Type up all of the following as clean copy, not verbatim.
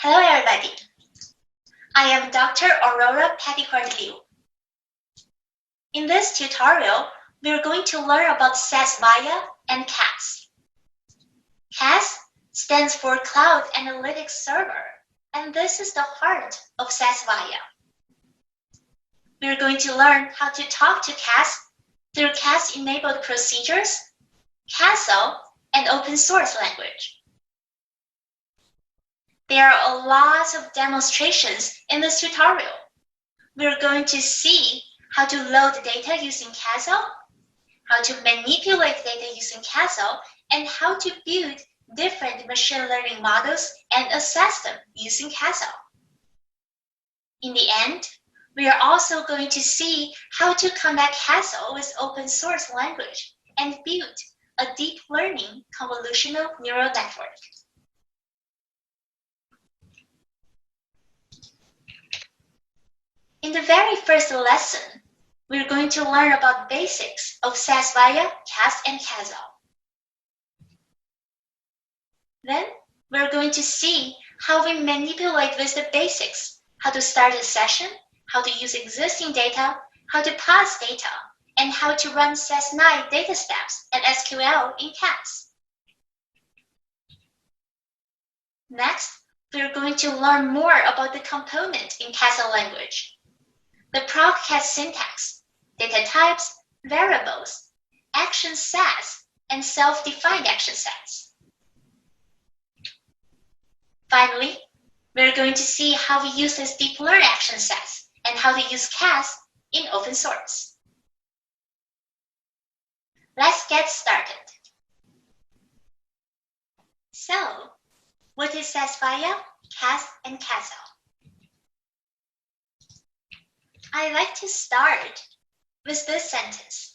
Hello everybody, I am Dr. Aurora Liu. In this tutorial, we are going to learn about SAS Viya and CAS. CAS stands for Cloud Analytic Server, and this is the heart of SAS Viya. We are going to learn how to talk to CAS through CAS-enabled procedures, CASL, and open source language. There are a lot of demonstrations in this tutorial. We're going to see how to load data using CASL, how to manipulate data using CASL, and how to build different machine learning models and assess them using CASL. In the end, we are also going to see how to connect CASL with open source language and build a deep learning convolutional neural network. In the very first lesson, we're going to learn about basics of SAS Viya, CAS, and CASL. Then, we're going to see how we manipulate with the basics, how to start a session, how to use existing data, how to pass data, and how to run SAS9 data steps and SQL in CAS. Next, we're going to learn more about the component in CASL language, the proc-CAS syntax, data types, variables, action sets, and self-defined action sets. Finally, we're going to see how we use these deep learning action sets and how to use CAS in open source. Let's get started. So, what is SAS Viya, CAS, and CASL? I like to start with this sentence.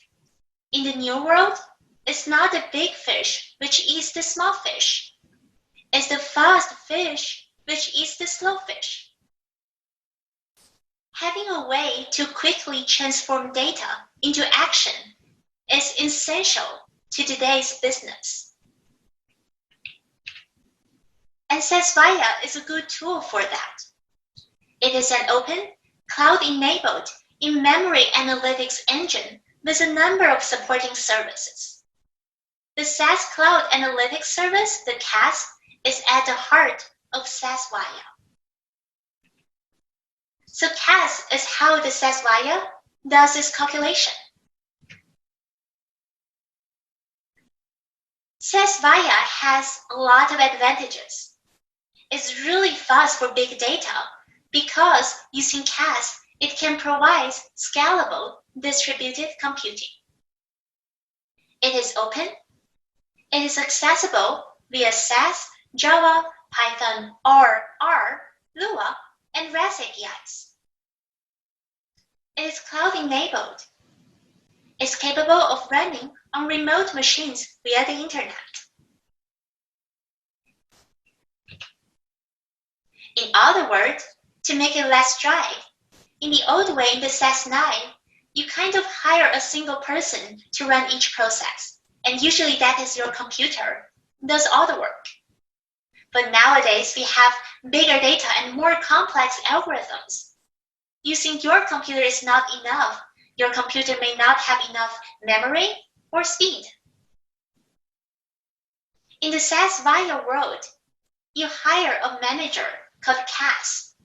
In the new world, it's not the big fish which eats the small fish. It's the fast fish which eats the slow fish. Having a way to quickly transform data into action is essential to today's business. And SAS Viya is a good tool for that. It is an open, cloud-enabled, in-memory analytics engine with a number of supporting services. The SAS Cloud Analytic Service, the CAS, is at the heart of SAS Viya. So CAS is how the SAS Viya does its calculation. SAS Viya has a lot of advantages. It's really fast for big data because using CAS, it can provide scalable distributed computing. It is open. It is accessible via SAS, Java, Python, R, Lua, and REST APIs. It is cloud-enabled. It's capable of running on remote machines via the internet. In other words, to make it less dry, in the old way in the SAS9, you kind of hire a single person to run each process, and usually that is your computer, does all the work. But nowadays, we have bigger data and more complex algorithms. Using your computer is not enough. Your computer may not have enough memory or speed. In the SAS Viya world, you hire a manager called CAS.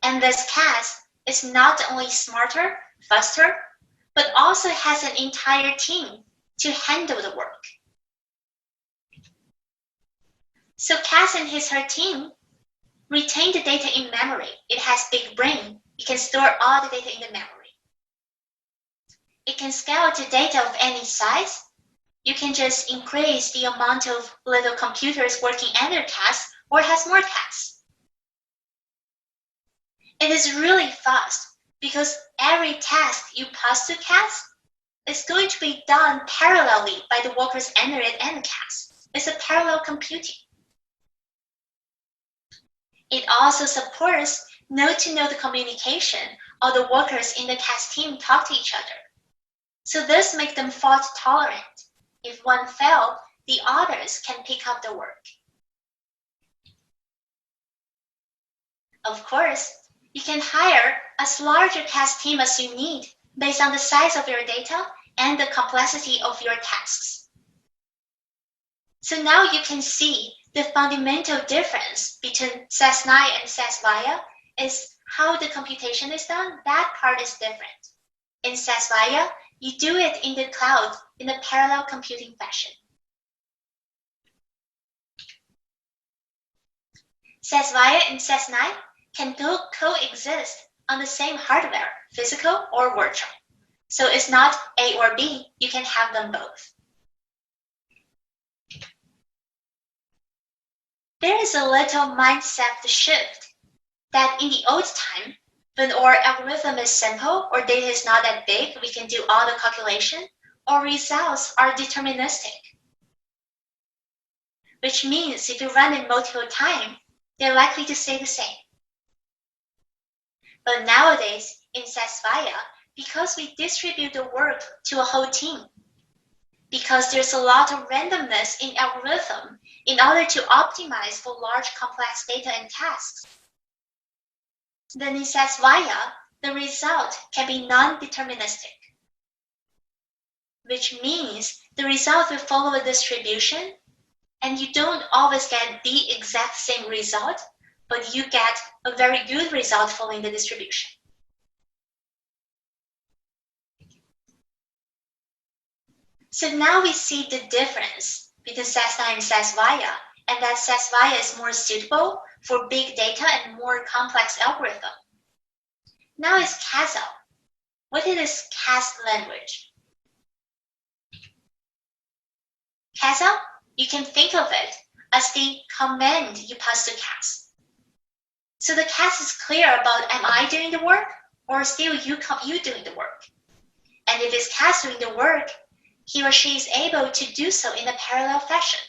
And this CAS is not only smarter, faster, but also has an entire team to handle the work. So CAS and her team retain the data in memory. It has big brain. It can store all the data in the memory. It can scale to data of any size. You can just increase the amount of little computers working under CAS or has more CAS. It is really fast because every task you pass to CAS is going to be done parallelly by the workers under it and CAS. It's a parallel computing. It also supports node-to-node communication. All the workers in the CAS team talk to each other. So this makes them fault tolerant. If one fails, the others can pick up the work. Of course, you can hire as large a CAS team as you need based on the size of your data and the complexity of your tasks. So now you can see the fundamental difference between SAS 9 and SAS Viya is how the computation is done. That part is different. In SAS Viya, you do it in the cloud in a parallel computing fashion. SAS Viya and SAS 9 can coexist on the same hardware, physical or virtual. So it's not A or B, you can have them both. There is a little mindset shift that in the old time, when our algorithm is simple or data is not that big, we can do all the calculation, our results are deterministic. Which means if you run it multiple times, they're likely to stay the same. But nowadays, in SAS Viya, because we distribute the work to a whole team, because there's a lot of randomness in algorithm in order to optimize for large complex data and tasks, then in SAS Viya, the result can be non-deterministic, which means the result will follow a distribution, and you don't always get the exact same result, but you get a very good result following the distribution. So now we see the difference between SAS 9 and SAS Viya, and that SAS Viya is more suitable for big data and more complex algorithm. Now is CASL. What is this CAS language? CASL, you can think of it as the command you pass to CAS. So the CAS is clear about am I doing the work or still you doing the work. And if it's CAS doing the work, he or she is able to do so in a parallel fashion.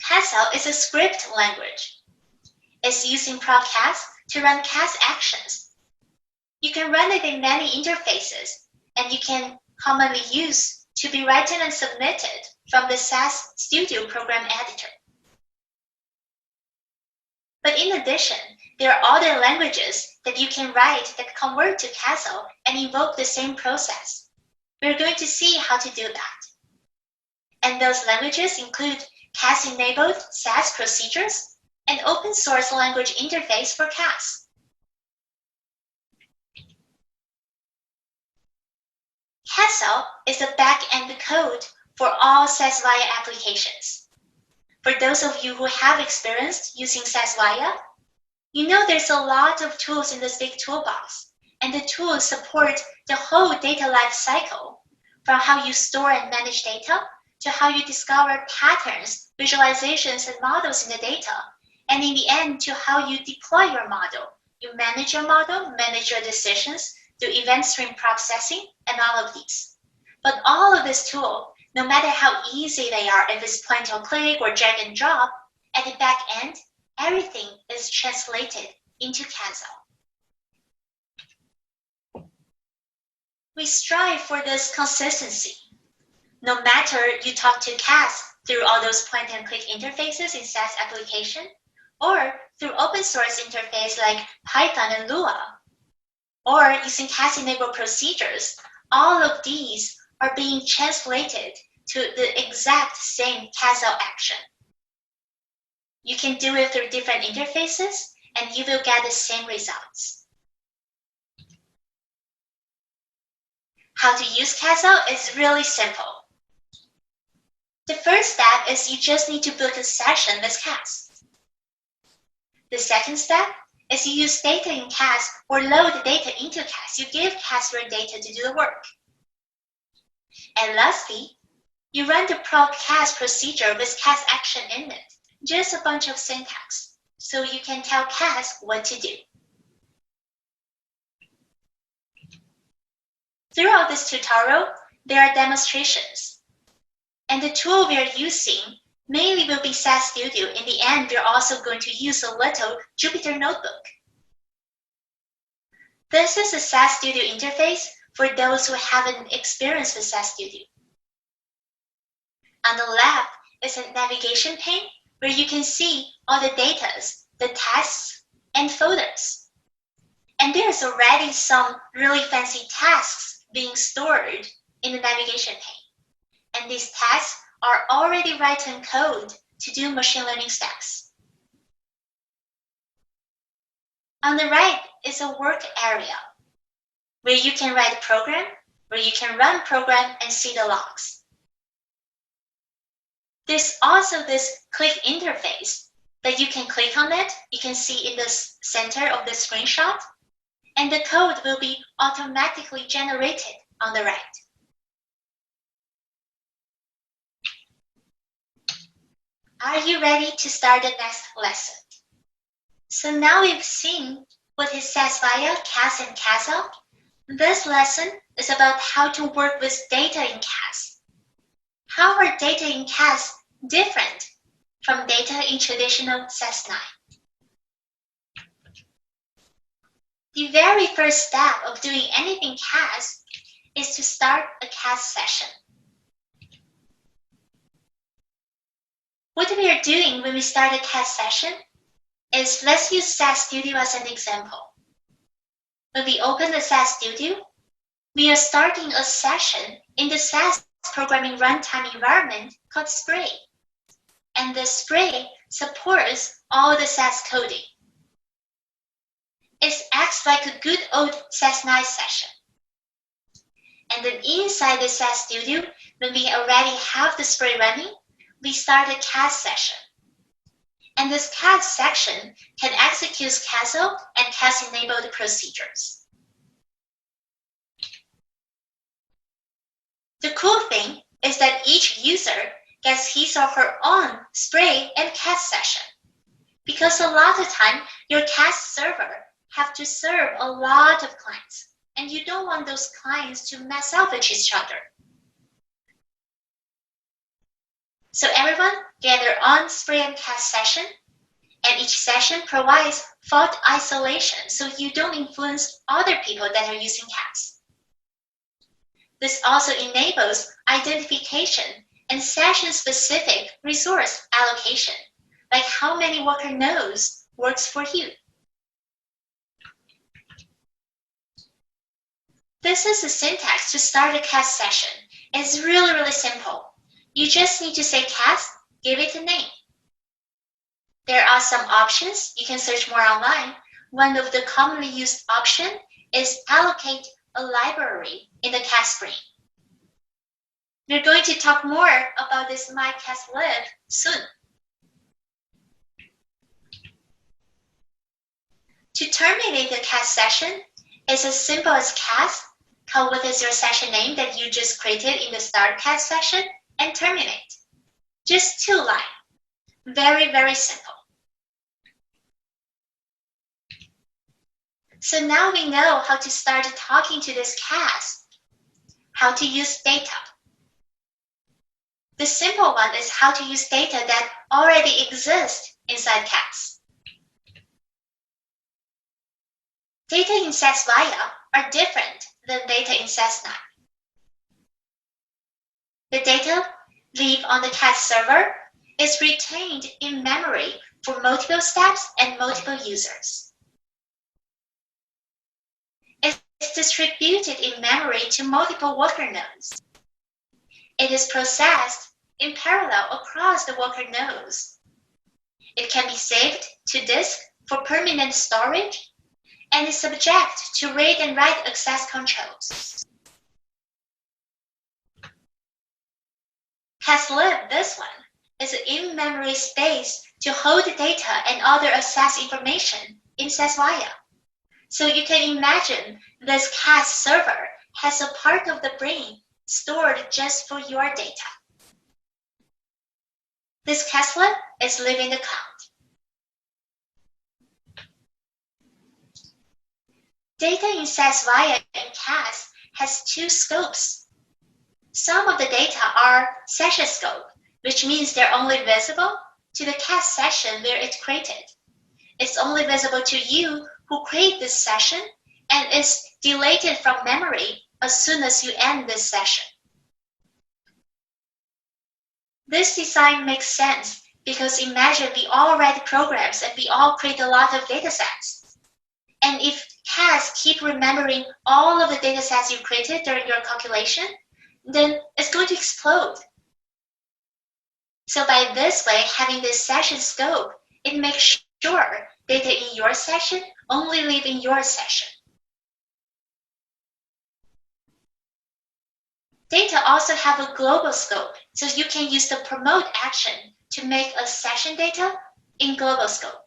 CASL is a script language. It's used in ProcCAS to run CAS actions. You can run it in many interfaces, and you can commonly use to be written and submitted from the SAS Studio program editor. But in addition, there are other languages that you can write that convert to CASL and invoke the same process. We're going to see how to do that. And those languages include CAS-enabled SAS procedures and open source language interface for CAS. CASL is the back-end code for all SAS Viya applications. For those of you who have experience using SAS Viya, you know there's a lot of tools in this big toolbox, and the tools support the whole data life cycle, from how you store and manage data to how you discover patterns, visualizations, and models in the data, and in the end to how you deploy your model. You manage your model, manage your decisions, do event stream processing, and all of these. But all of this tool, no matter how easy they are, if it's point and click or drag and drop, at the back end, everything is translated into CASL. We strive for this consistency. No matter you talk to CAS through all those point and click interfaces in SAS application, or through open source interface like Python and Lua, or using CAS-enabled procedures, all of these are being translated to the exact same CASL action. You can do it through different interfaces, and you will get the same results. How to use CASL is really simple. The first step is you just need to book a session with CAS. The second step is you use data in CAS or load data into CAS. You give CAS your data to do the work. And lastly, you run the ProcCAS procedure with CAS action in it. Just a bunch of syntax, so you can tell CAS what to do. Throughout this tutorial, there are demonstrations. And the tool we are using mainly will be SAS Studio. In the end, we're also going to use a little Jupyter Notebook. This is a SAS Studio interface for those who haven't experienced with SAS Studio. On the left is a navigation pane where you can see all the data, the tasks, and folders. And there's already some really fancy tasks being stored in the navigation pane. And these tasks are already written code to do machine learning steps. On the right is a work area where you can write a program, where you can run program and see the logs. There's also this click interface that you can click on it. You can see in the center of the screenshot, and the code will be automatically generated on the right. Are you ready to start the next lesson? So now we've seen what is SAS Viya CAS and CASL. This lesson is about how to work with data in CAS. How are data in CAS different from data in traditional SAS 9? The very first step of doing anything CAS is to start a CAS session. What we are doing when we start a CAS session is, let's use SAS Studio as an example. When we open the SAS Studio, we are starting a session in the SAS programming runtime environment called Spray. And the Spray supports all the SAS coding. It acts like a good old SAS 9 session. And then inside the SAS Studio, when we already have the Spray running, we start a CAS session. And this CAS section can execute CASL and CAS-enabled procedures. The cool thing is that each user gets his or her own Spray and CAS session. Because a lot of time, your CAS server have to serve a lot of clients, and you don't want those clients to mess up with each other. So everyone get their own Spray and CAS session, and each session provides fault isolation so you don't influence other people that are using CAS. This also enables identification and session-specific resource allocation, like how many worker nodes works for you. This is the syntax to start a CAS session. It's really, really simple. You just need to say CAS, give it a name. There are some options. You can search more online. One of the commonly used options is allocate a library in the CAS screen. We're going to talk more about this CASLIB soon. To terminate the CAS session, it's as simple as CAS, call what is your session name that you just created in the start CAS session, and terminate. Just 2 lines. Very, very simple. So now we know how to start talking to this CAS, how to use data. The simple one is how to use data that already exists inside CAS. Data in SAS Viya are different than data in SAS 9. The data live on the CAS server is retained in memory for multiple steps and multiple users. It's distributed in memory to multiple worker nodes. It is processed in parallel across the worker nodes. It can be saved to disk for permanent storage and is subject to read and write access controls. CASLIB, this one, is an in-memory space to hold data and other access information in SAS Viya. So you can imagine this CAS server has a part of the brain stored just for your data. This CASLIB is live in the cloud. Data in SAS Viya and CAS has 2 scopes. Some of the data are session scope, which means they're only visible to the CAS session where it's created. It's only visible to you who create this session and is deleted from memory as soon as you end this session. This design makes sense Because imagine we all write programs and we all create a lot of data sets. And if CAS keep remembering all of the data sets you created during your calculation, then it's going to explode. So by this way, having this session scope, it makes sure data in your session only live in your session. Data also have a global scope, so you can use the promote action to make a session data in global scope.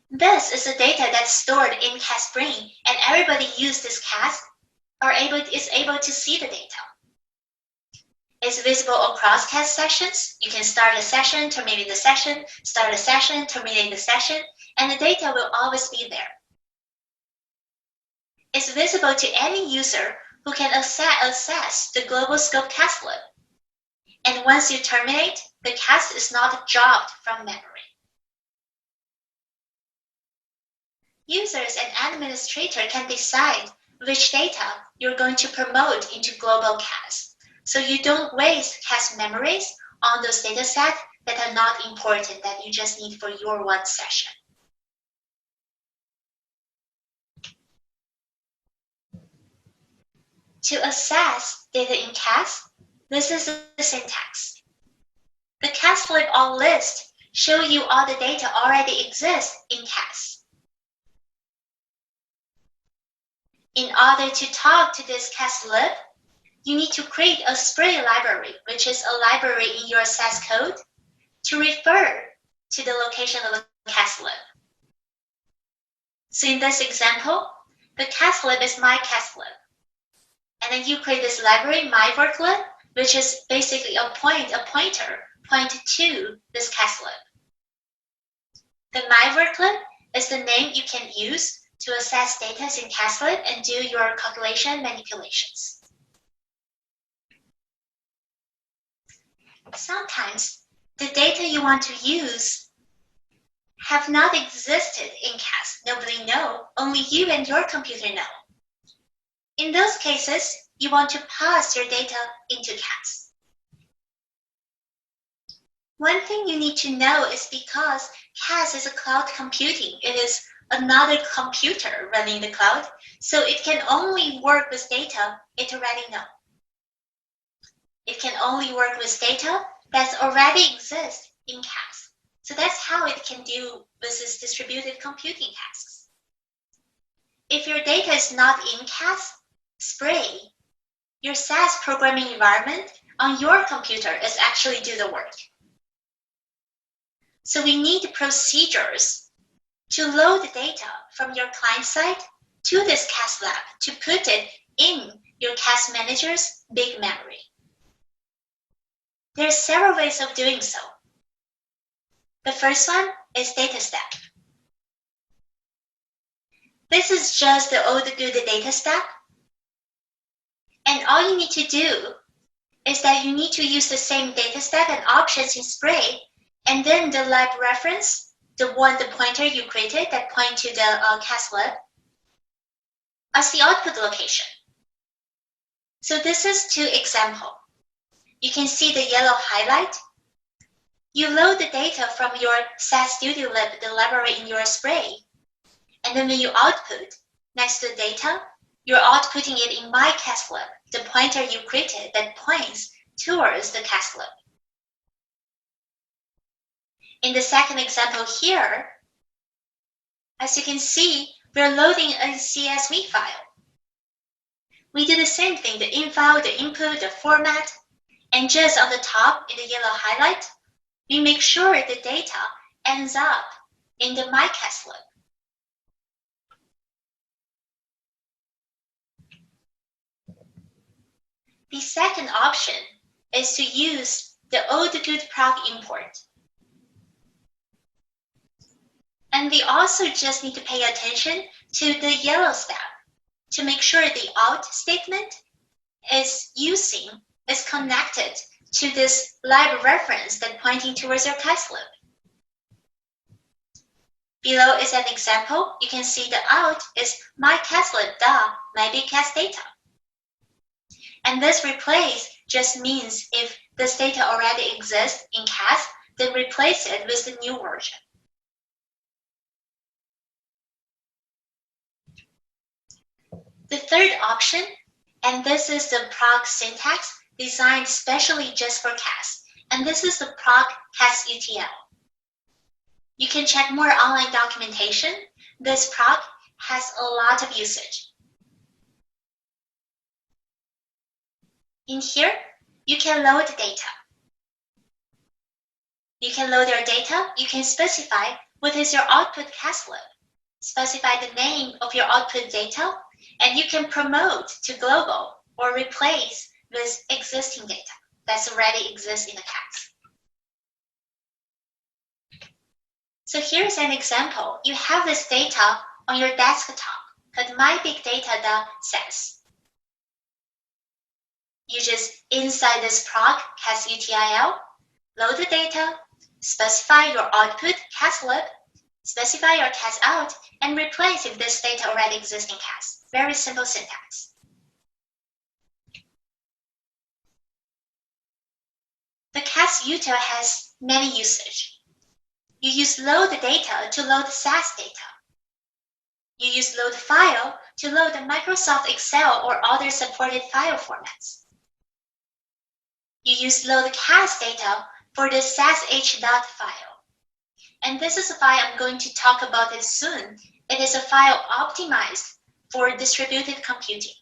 This is the data that's stored in CAS Brain, and everybody use this CAS is able to see the data. It's visible across CAS sessions. You can start a session, terminate the session, start a session, terminate the session, and the data will always be there. It's visible to any user who can access the global scope CASLIB. And once you terminate, the CAS is not dropped from memory. Users and administrator can decide which data you're going to promote into global CAS, so you don't waste CAS memories on those data sets that are not important, that you just need for your one session. To access data in CAS, this is the syntax. The CASLIB all list show you all the data already exists in CAS. In order to talk to this CASLIB, you need to create a spray library, which is a library in your SAS code, to refer to the location of the CASLIB. So in this example, the CASLIB is my CASLIB. And then you create this library, myWorkLib, which is basically a pointer to this CASLIB. The myWorkLib is the name you can use to access data in CASLIB and do your calculation manipulations. Sometimes the data you want to use have not existed in CAS. Nobody knows, only you and your computer know. In those cases, you want to pass your data into CAS. One thing you need to know is because CAS is a cloud computing, it is another computer running the cloud, so it can only work with data it already knows. It can only work with data that already exists in CAS. So that's how it can deal with this distributed computing tasks. If your data is not in CAS, Spray, your SAS programming environment on your computer is actually do the work. So we need procedures to load the data from your client side to this CASLab to put it in your CAS manager's big memory. There are several ways of doing so. The first one is data step. This is just the old good data step. And all you need to do is that you need to use the same data step and options in Spray, and then the lab reference, the pointer you created that point to the CASLIB, as the output location. So this is 2 examples. You can see the yellow highlight. You load the data from your SAS Studio Lib, the library in your Spray, and then when you output next to the data, you're outputting it in my CASLIB, the pointer you created that points towards the CASLIB. In the second example here, as you can see, we're loading a CSV file. We do the same thing, the info, the input, the format, and just on the top in the yellow highlight, we make sure the data ends up in the my CASLIB. The second option is to use the old good proc import. And we also just need to pay attention to the yellow step to make sure the out statement is connected to this lib reference that pointing towards your CASLIB. Below is an example. You can see the out is my CASLIB dot my big CAS data. And this replace just means if this data already exists in CAS, then replace it with the new version. The third option, and this is the proc syntax designed specially just for CAS, and this is the proc CAS-UTL. You can check more online documentation. This proc has a lot of usage. In here, you can load data. You can load your data. You can specify what is your output CASLIB. Specify the name of your output data, and you can promote to global or replace with existing data that already exists in the CAS. So here's an example. You have this data on your desktop called mybigdata.sas. You just inside this proc CAS-UTL, load the data, specify your output CASLIB, specify your CAS out, and replace if this data already exists in CAS. Very simple syntax. The CAS-UTL has many usage. You use load data to load SAS data. You use load file to load the Microsoft Excel or other supported file formats. You use load CAS data for the SAS-h.dot file. And this is a file I'm going to talk about it soon. It is a file optimized for distributed computing.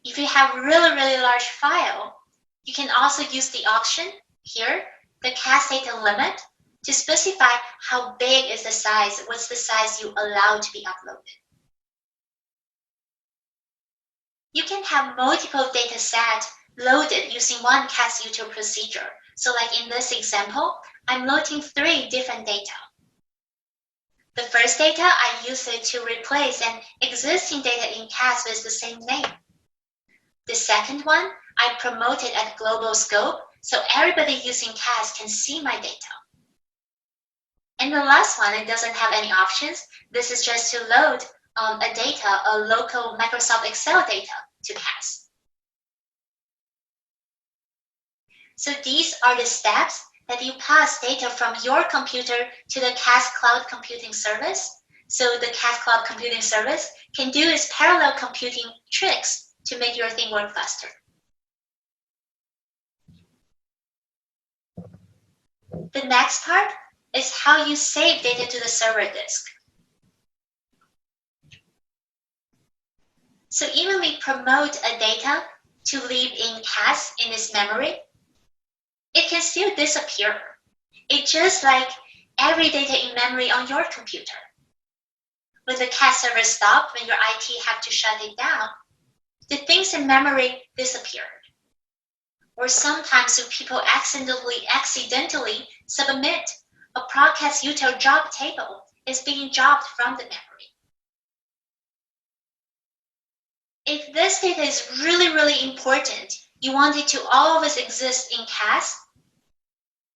If you have really large file, you can also use the option here, the CAS data limit, to specify how big is the size, what's the size you allow to be uploaded. You can have multiple data sets loaded using one CAS-UTL procedure. So like in this example, I'm loading 3 different data. The first data, I use it to replace an existing data in CAS with the same name. The second one, I promote it at global scope, so everybody using CAS can see my data. And the last one, it doesn't have any options. This is just to load a local Microsoft Excel data to CAS. So these are the steps that you pass data from your computer to the CAS Cloud Computing Service. So the CAS Cloud Computing Service can do its parallel computing tricks to make your thing work faster. The next part is how you save data to the server disk. So even we promote a data to live in CAS in its memory, it can still disappear. It's just like every data in memory on your computer. When the CAS server stopped, when your IT have to shut it down, the things in memory disappeared. Or sometimes when people accidentally submit a proc CAS-UTL job table, is being dropped from the memory. If this data is really important, you want it to always exist in CAS,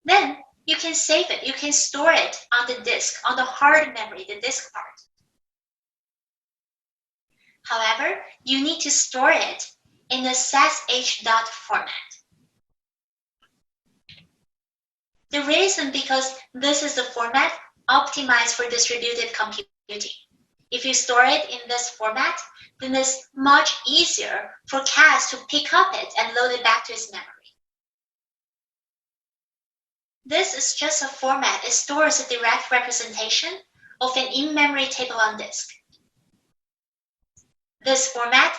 then you can save it. You can store it on the disk, on the hard memory, the disk part. However, you need to store it in the SAS-h.dot format. The reason because this is the format optimized for distributed computing. If you store it in this format, then it's much easier for CAS to pick up it and load it back to its memory. This is just a format. It stores a direct representation of an in-memory table on disk. This format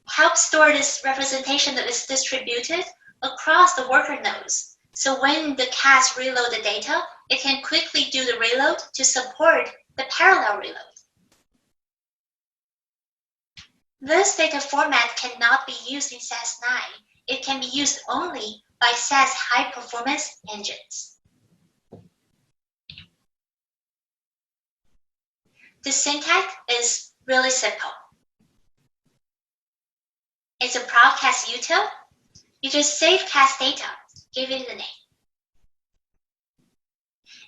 helps store this representation that is distributed across the worker nodes. So when the CAS reload the data, it can quickly do the reload to support the parallel reload. This data format cannot be used in SAS-9. It can be used only by SAS high-performance engines. The syntax is really simple. It's a proc CAS-UTL. You just save CAS data, give it a name.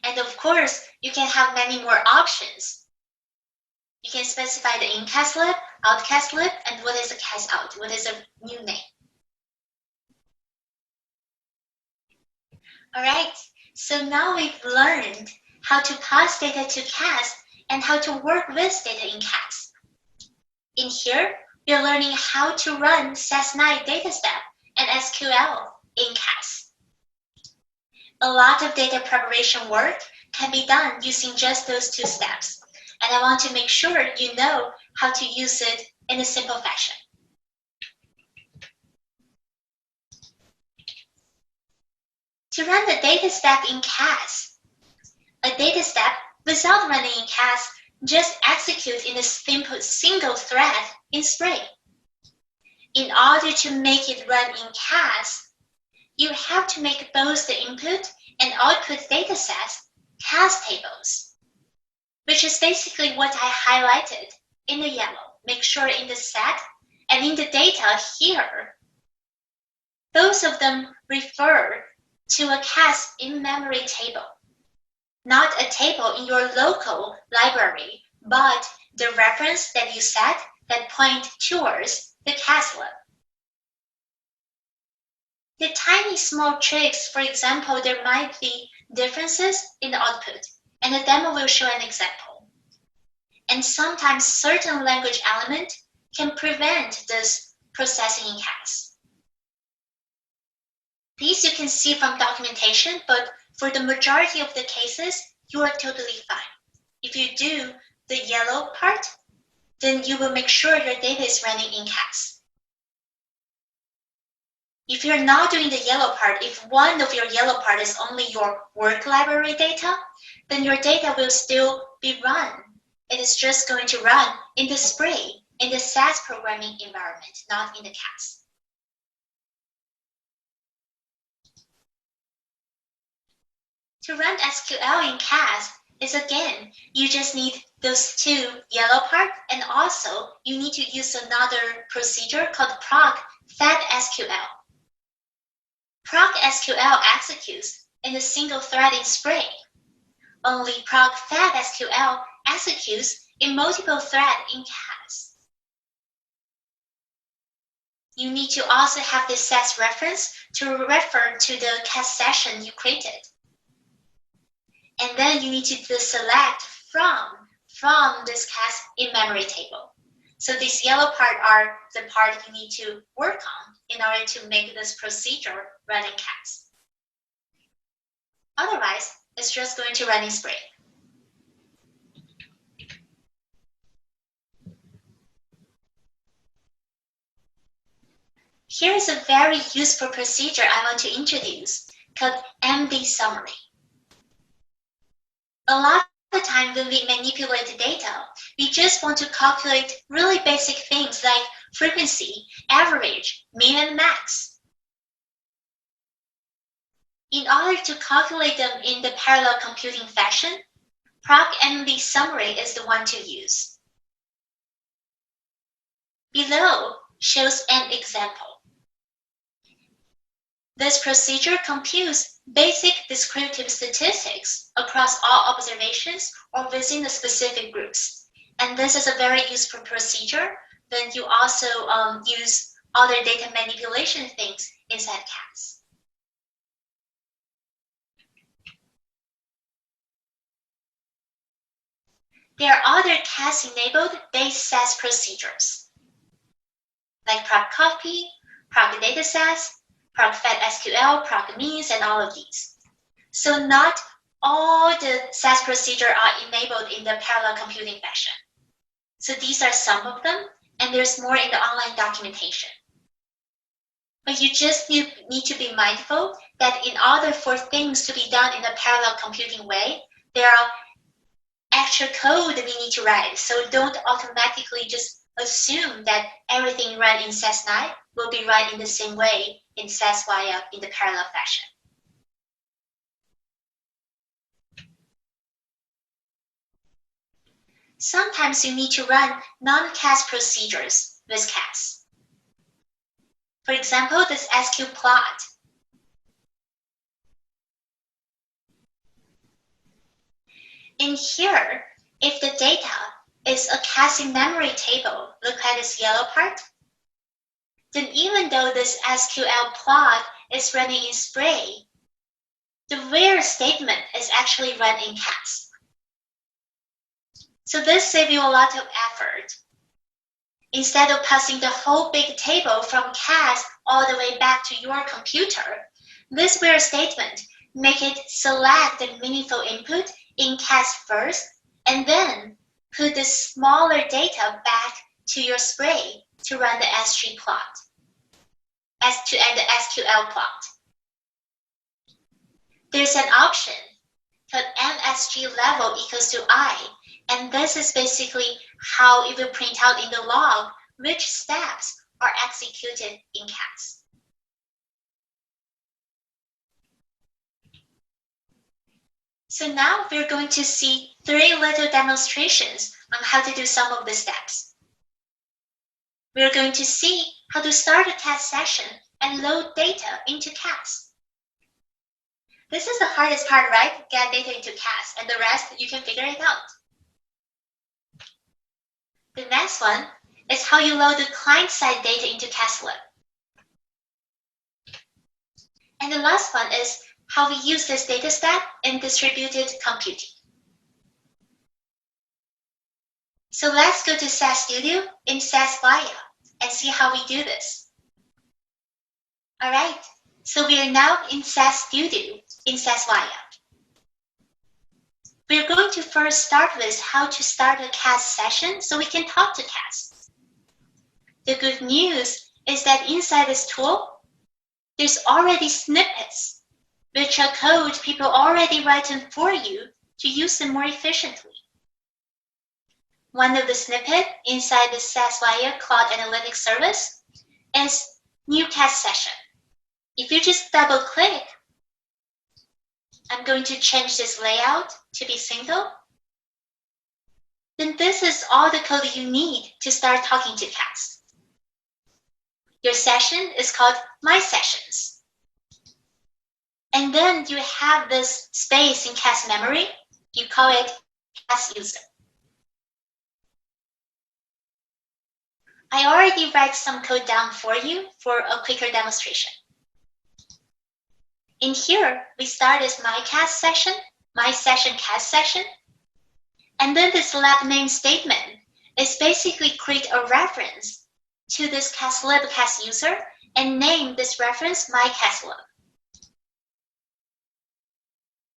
And of course, you can have many more options. You can specify the in CASLIB, out CASLIB, and what is a CAS out, what is a new name. Alright, so now we've learned how to pass data to CAS and how to work with data in CAS. In here, we're learning how to run SAS9 DataStep and SQL in CAS. A lot of data preparation work can be done using just those two steps, and I want to make sure you know how to use it in a simple fashion. To run the data step in CAS, a data step without running in CAS just executes in a simple single thread in Spring. In order to make it run in CAS, you have to make both the input and output data sets CAS tables, which is basically what I highlighted in the yellow. Make sure in the set and in the data here, both of them refer to a CAS in-memory table, not a table in your local library, but the reference that you set that point towards the CASLIB. The tiny small tricks, for example, there might be differences in the output, and the demo will show an example. And sometimes certain language element can prevent this processing in CAS. These you can see from documentation, but for the majority of the cases, you are totally fine. If you do the yellow part, then you will make sure your data is running in CAS. If you're not doing the yellow part, if one of your yellow part is only your work library data, then your data will still be run. It is just going to run in the Spring, in the SAS programming environment, not in the CAS. To run SQL in CAS is again, you just need those two yellow part, and also you need to use another procedure called proc fed SQL. Proc SQL executes in a single thread in Spring. Only proc fed SQL executes in multiple threads in CAS. You need to also have the SAS reference to refer to the CAS session you created. And then you need to select from this CAS in-memory table. So this yellow part are the part you need to work on in order to make this procedure run in CAS. Otherwise, it's just going to run in Spring. Here is a very useful procedure I want to introduce called MD summary. A lot of the time when we manipulate data, we just want to calculate really basic things like frequency, average, mean, and max. In order to calculate them in the parallel computing fashion, proc MD summary is the one to use. Below shows an example. This procedure computes basic descriptive statistics across all observations or within the specific groups. And this is a very useful procedure when you also use other data manipulation things inside CAS. There are other CAS-enabled base SAS procedures, like proc copy, proc data sets, proc fed SQL, proc means, and all of these. So not all the SAS procedures are enabled in the parallel computing fashion. So these are some of them, and there's more in the online documentation. But you just need to be mindful that in order for things to be done in a parallel computing way, there are extra code we need to write. So don't automatically just assume that everything run in SAS9 will be run in the same way in SAS Viya in the parallel fashion. Sometimes you need to run non-CAS procedures with CAS. For example, this SQ plot. In here, if the data is a CAS in-memory table, look at this yellow part, then even though this SQL plot is running in Spring, the where statement is actually run in CAS. So this saves you a lot of effort. Instead of passing the whole big table from CAS all the way back to your computer, this where statement make it select the meaningful input in CAS first, and then put the smaller data back to your spray to run the SG plot, to add the SQL plot. There's an option called MSG level equals to I, and this is basically how it will print out in the log which steps are executed in CAS. So now we're going to see 3 little demonstrations on how to do some of the steps. We're going to see how to start a CAS session and load data into CAS. This is the hardest part, right? Get data into CAS, and the rest you can figure it out. The next one is how you load the client-side data into CASLIB. And the last one is how we use this data step in distributed computing. So let's go to SAS Studio in SAS Viya and see how we do this. All right, so we are now in SAS Studio in SAS Viya. We're going to first start with how to start a CAS session so we can talk to CAS. The good news is that inside this tool, there's already snippets, which are code people already written for you to use them more efficiently. One of the snippets inside the SAS Viya Cloud Analytic Service is New CAS Session. If you just double click, I'm going to change this layout to be single. Then this is all the code you need to start talking to CAS. Your session is called My Sessions. And then you have this space in CAS memory. You call it CAS user. I already write some code down for you for a quicker demonstration. In here, we start as My CAS session, My Session CAS session. And then this lab name statement is basically create a reference to this CASLIB CAS user and name this reference My CASLIB.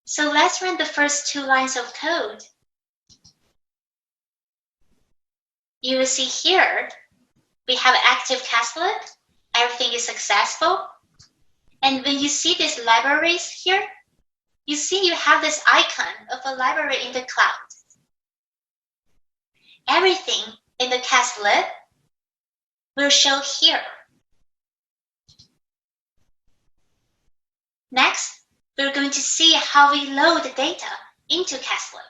So let's run the first 2 lines of code. You will see here, we have active CASLIB. Everything is successful. And when you see these libraries here, you see you have this icon of a library in the cloud. Everything in the CASLIB will show here. Next, we're going to see how we load data into CASLIB.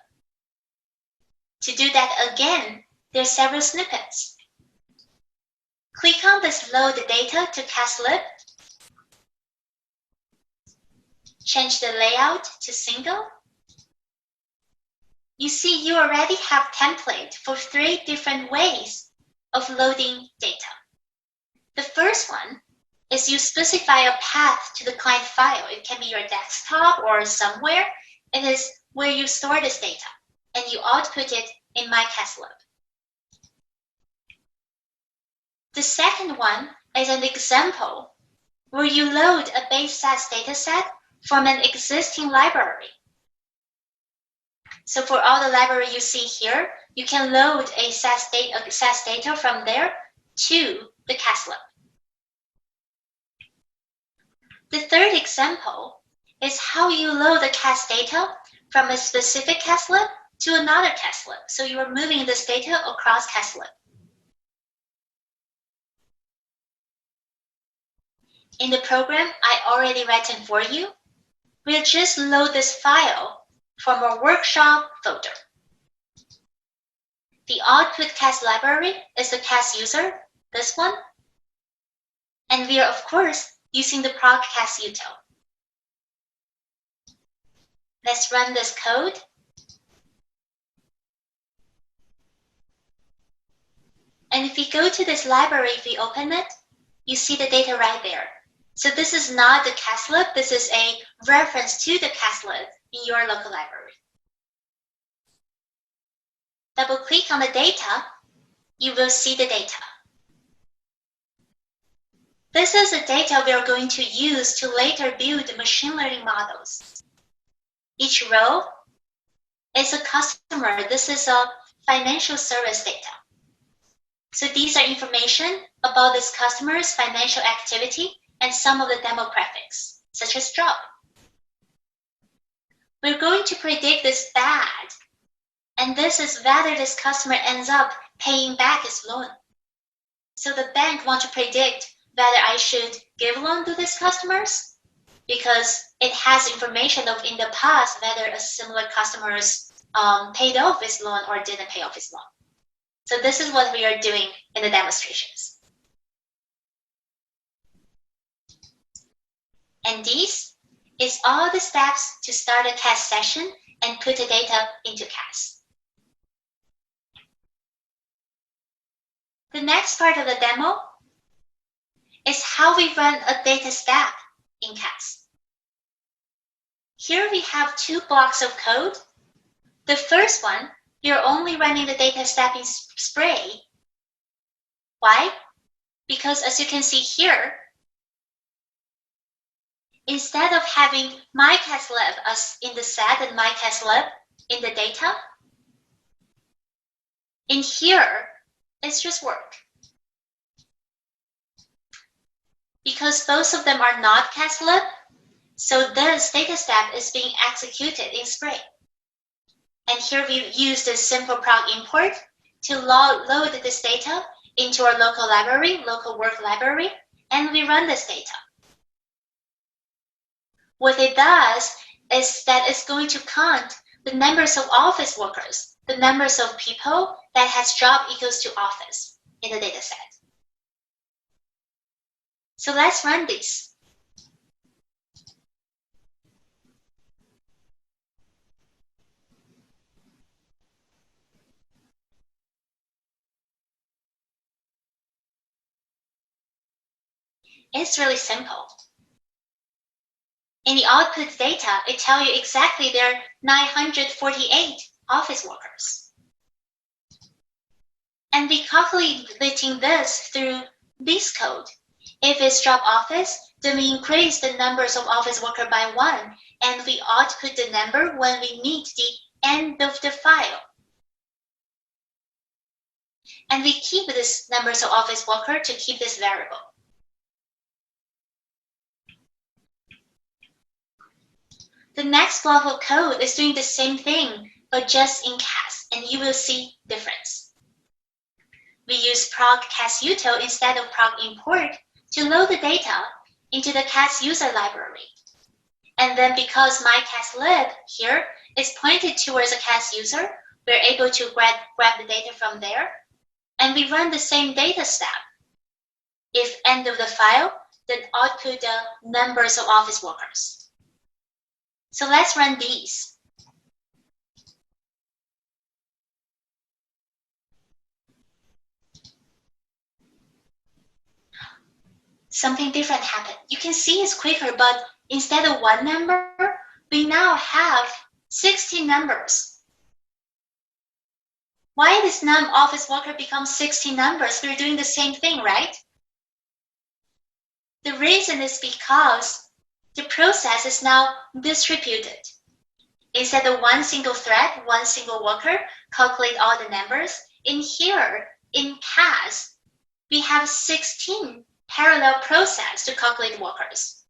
To do that again, there are several snippets. Click on this Load Data to CASLIB. Change the layout to single. You see you already have template for 3 different ways of loading data. The first one is you specify a path to the client file. It can be your desktop or somewhere. It is where you store this data, and you output it in My CASLIB. The second one is an example where you load a base SAS dataset from an existing library. So for all the library you see here, you can load a SAS data from there to the CASLIB. The third example is how you load the CAS data from a specific CASLIB to another CASLIB. So you are moving this data across CASLIB. In the program I already written for you, we'll just load this file from our workshop folder. The output CAS library is the CAS user, this one. And we are, of course, using the proc CAS util. Let's run this code. And if we go to this library, if we open it, you see the data right there. So this is not the CASLIB, this is a reference to the CASLIB in your local library. Double-click on the data, you will see the data. This is the data we are going to use to later build machine learning models. Each row is a customer. This is a financial service data. So these are information about this customer's financial activity and some of the demographics, such as job. We're going to predict this bad, and this is whether this customer ends up paying back his loan. So the bank wants to predict whether I should give loan to these customers because it has information of in the past whether a similar customers paid off his loan or didn't pay off his loan. So this is what we are doing in the demonstrations. And these is all the steps to start a CAS session and put the data into CAS. The next part of the demo is how we run a data step in CAS. Here we have two blocks of code. The first one, you're only running the data step in Spray. Why? Because as you can see here, instead of having my CASLIB as in the set and my CASLIB in the data, in here, it's just work. Because both of them are not CASLIB, so this data step is being executed in Spray. And here we use the simple proc import to load this data into our local library, local work library, and we run this data. What it does is that it's going to count the numbers of office workers, the numbers of people that has job equals to office in the data set. So let's run this. It's really simple. In the output data, it tells you exactly there are 948 office workers. And we calculating this through this code. If it's job office, then we increase the numbers of office worker by 1, and we output the number when we meet the end of the file. And we keep this numbers of office worker to keep this variable. The next block of code is doing the same thing, but just in CAS, and you will see difference. We use proc CAS util instead of proc import to load the data into the CAS user library. And then because my CASLIB here is pointed towards a CAS user, we're able to grab the data from there, and we run the same data step. If end of the file, then output the numbers of office workers. So let's run these. Something different happened. You can see it's quicker, but instead of one number, we now have 16 numbers. Why this office worker becomes 16 numbers? We're doing the same thing, right? The reason is because the process is now distributed. Instead of one single thread, one single worker, calculate all the numbers. In here, in CAS, we have 16 parallel processes to calculate workers.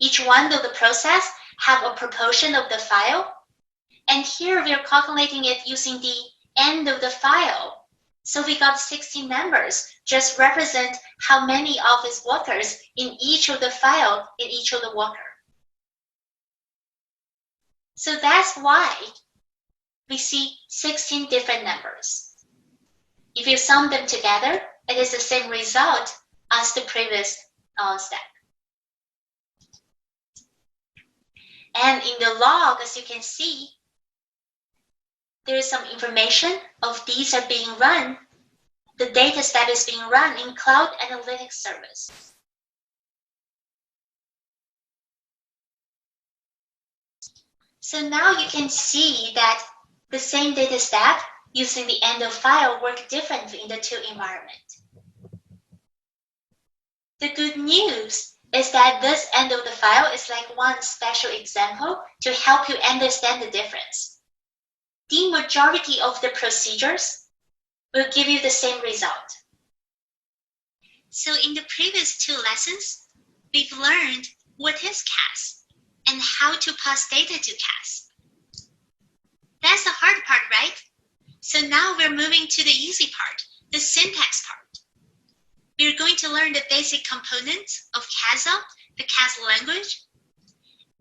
Each one of the process have a proportion of the file. And here we are calculating it using the end of the file. So we got 16 numbers, just represent how many office workers in each of the file in each of the worker. So that's why we see 16 different numbers. If you sum them together, it is the same result as the previous step. And in the log, as you can see, there is some information of these are being run. The data step is being run in Cloud Analytic Service. So now you can see that the same data set using the end of file work differently in the two environments. The good news is that this end of the file is like one special example to help you understand the difference. The majority of the procedures will give you the same result. So in the previous two lessons, we've learned what is CAS and how to pass data to CAS. That's the hard part, right? So now we're moving to the easy part, the syntax part. We're going to learn the basic components of CASL, the CAS language.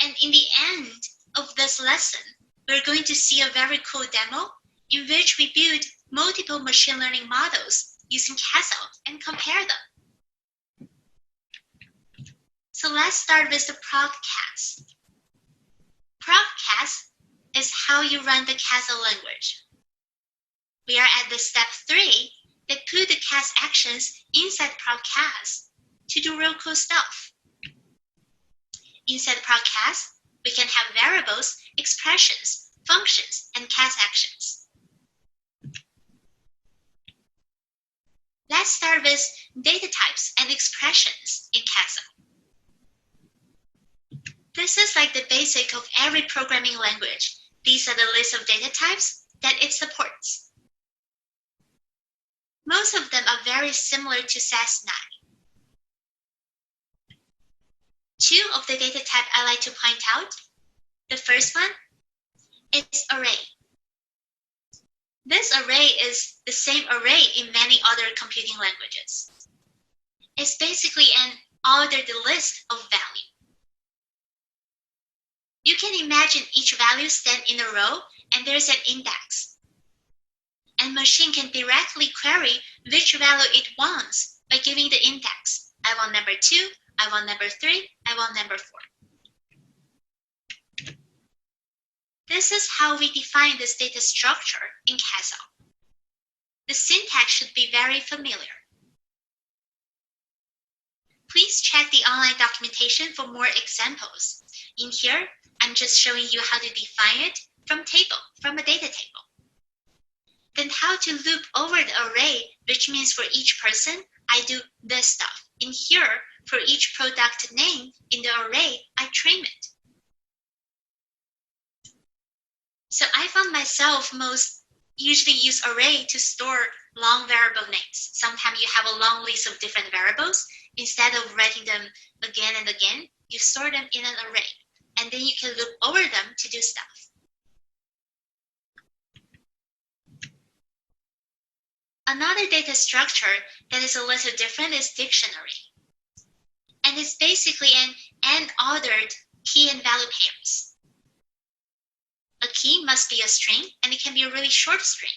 And in the end of this lesson, we're going to see a very cool demo in which we build multiple machine learning models using CASL and compare them. So let's start with the proc CAS. Proc CAS is how you run the CASL language. We are at the step 3 that put the CAS actions inside proc CAS to do real cool stuff. Inside proc CAS, we can have variables, expressions, functions, and CAS actions. Let's start with data types and expressions in CASL. This is like the basic of every programming language. These are the list of data types that it supports. Most of them are very similar to SAS 9. Two of the data type I like to point out. The first one is array. This array is the same array in many other computing languages. It's basically an ordered list of value. You can imagine each value stand in a row and there's an index. And machine can directly query which value it wants by giving the index. I want number 2, I want number 3, I want number 4. This is how we define this data structure in CASL. The syntax should be very familiar. Please check the online documentation for more examples. In here, I'm just showing you how to define it from a data table. Then how to loop over the array, which means for each person, I do this stuff. In here, for each product name in the array, I trim it. So I found myself most usually use array to store long variable names. Sometimes you have a long list of different variables. Instead of writing them again and again, you store them in an array. And then you can loop over them to do stuff. Another data structure that is a little different is dictionary. And it's basically an ordered key and value pairs. A key must be a string, and it can be a really short string.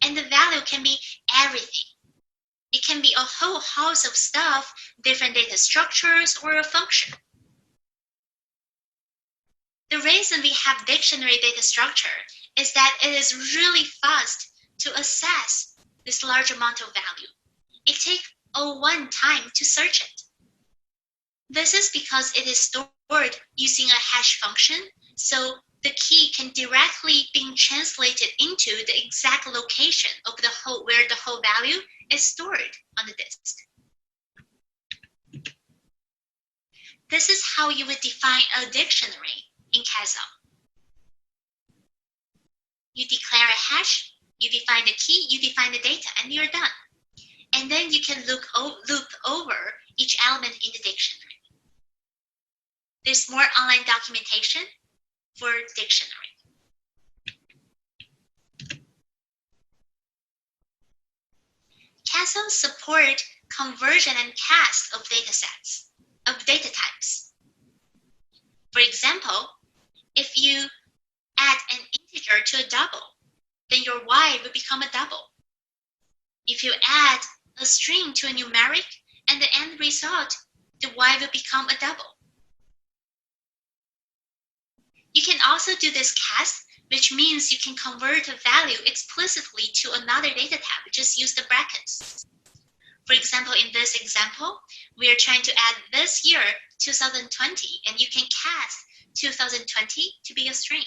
And the value can be everything. It can be a whole house of stuff, different data structures, or a function. The reason we have dictionary data structure is that it is really fast to assess this large amount of value. It takes one time to search it. This is because it is stored using a hash function, so the key can directly be translated into the exact location of where the whole value is stored on the disk. This is how you would define a dictionary in CASL. You declare a hash, you define the key, you define the data, and you're done. And then you can loop over each element in the dictionary. There's more online documentation for dictionary. CASL support conversion and cast of data sets, of data types. For example, if you add an integer to a double, then your y will become a double. If you add a string to a numeric and the end result, the y will become a double. You can also do this cast, which means you can convert a value explicitly to another data type. Just use the brackets. For example, in this example, we are trying to add this year, 2020, and you can cast 2020 to be a string.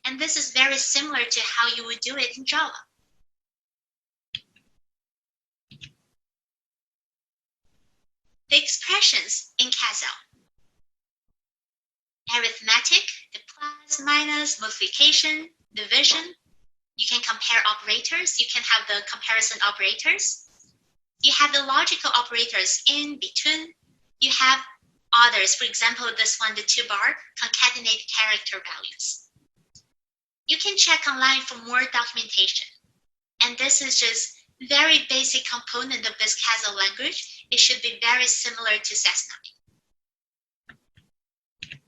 And this is very similar to how you would do it in Java. The expressions in CASL. Arithmetic, the plus, minus, multiplication, division. You can compare operators. You can have the comparison operators. You have the logical operators in between. You have others. For example, this one, the 2-bar, concatenate character values. You can check online for more documentation. And this is just very basic component of this CASL language. It should be very similar to SAS 9.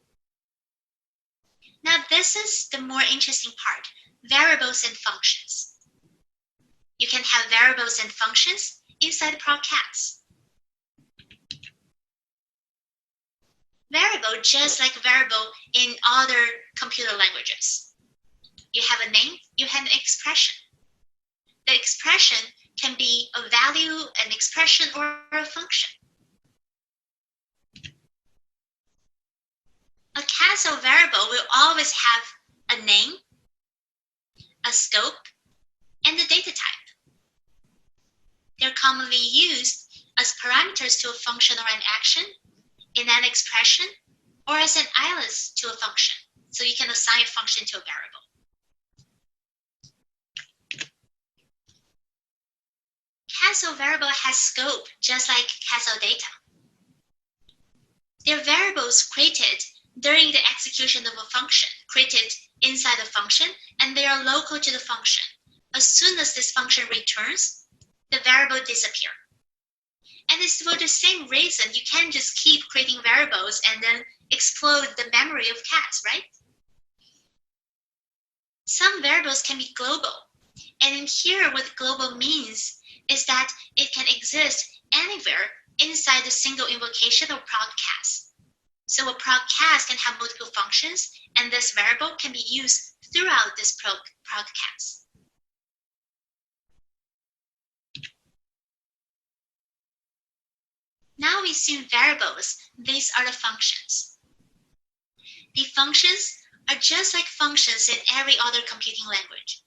Now, this is the more interesting part, variables and functions. You can have variables and functions inside CAS. Variable, just like variable in other computer languages. You have a name, you have an expression. The expression can be a value, an expression, or a function. A CASL variable will always have a name, a scope, and a data type. They're commonly used as parameters to a function or an action, in an expression, or as an alias to a function. So you can assign a function to a variable. CASL variable has scope, just like CASL data. They're variables created during the execution of a function, created inside a function, and they are local to the function. As soon as this function returns, the variable disappears. And it's for the same reason you can't just keep creating variables and then explode the memory of CAS, right? Some variables can be global. And in here, what global means is that it can exist anywhere inside a single invocation of CAS. So a CAS can have multiple functions, and this variable can be used throughout this CAS. Now we see variables. These are the functions. The functions are just like functions in every other computing language.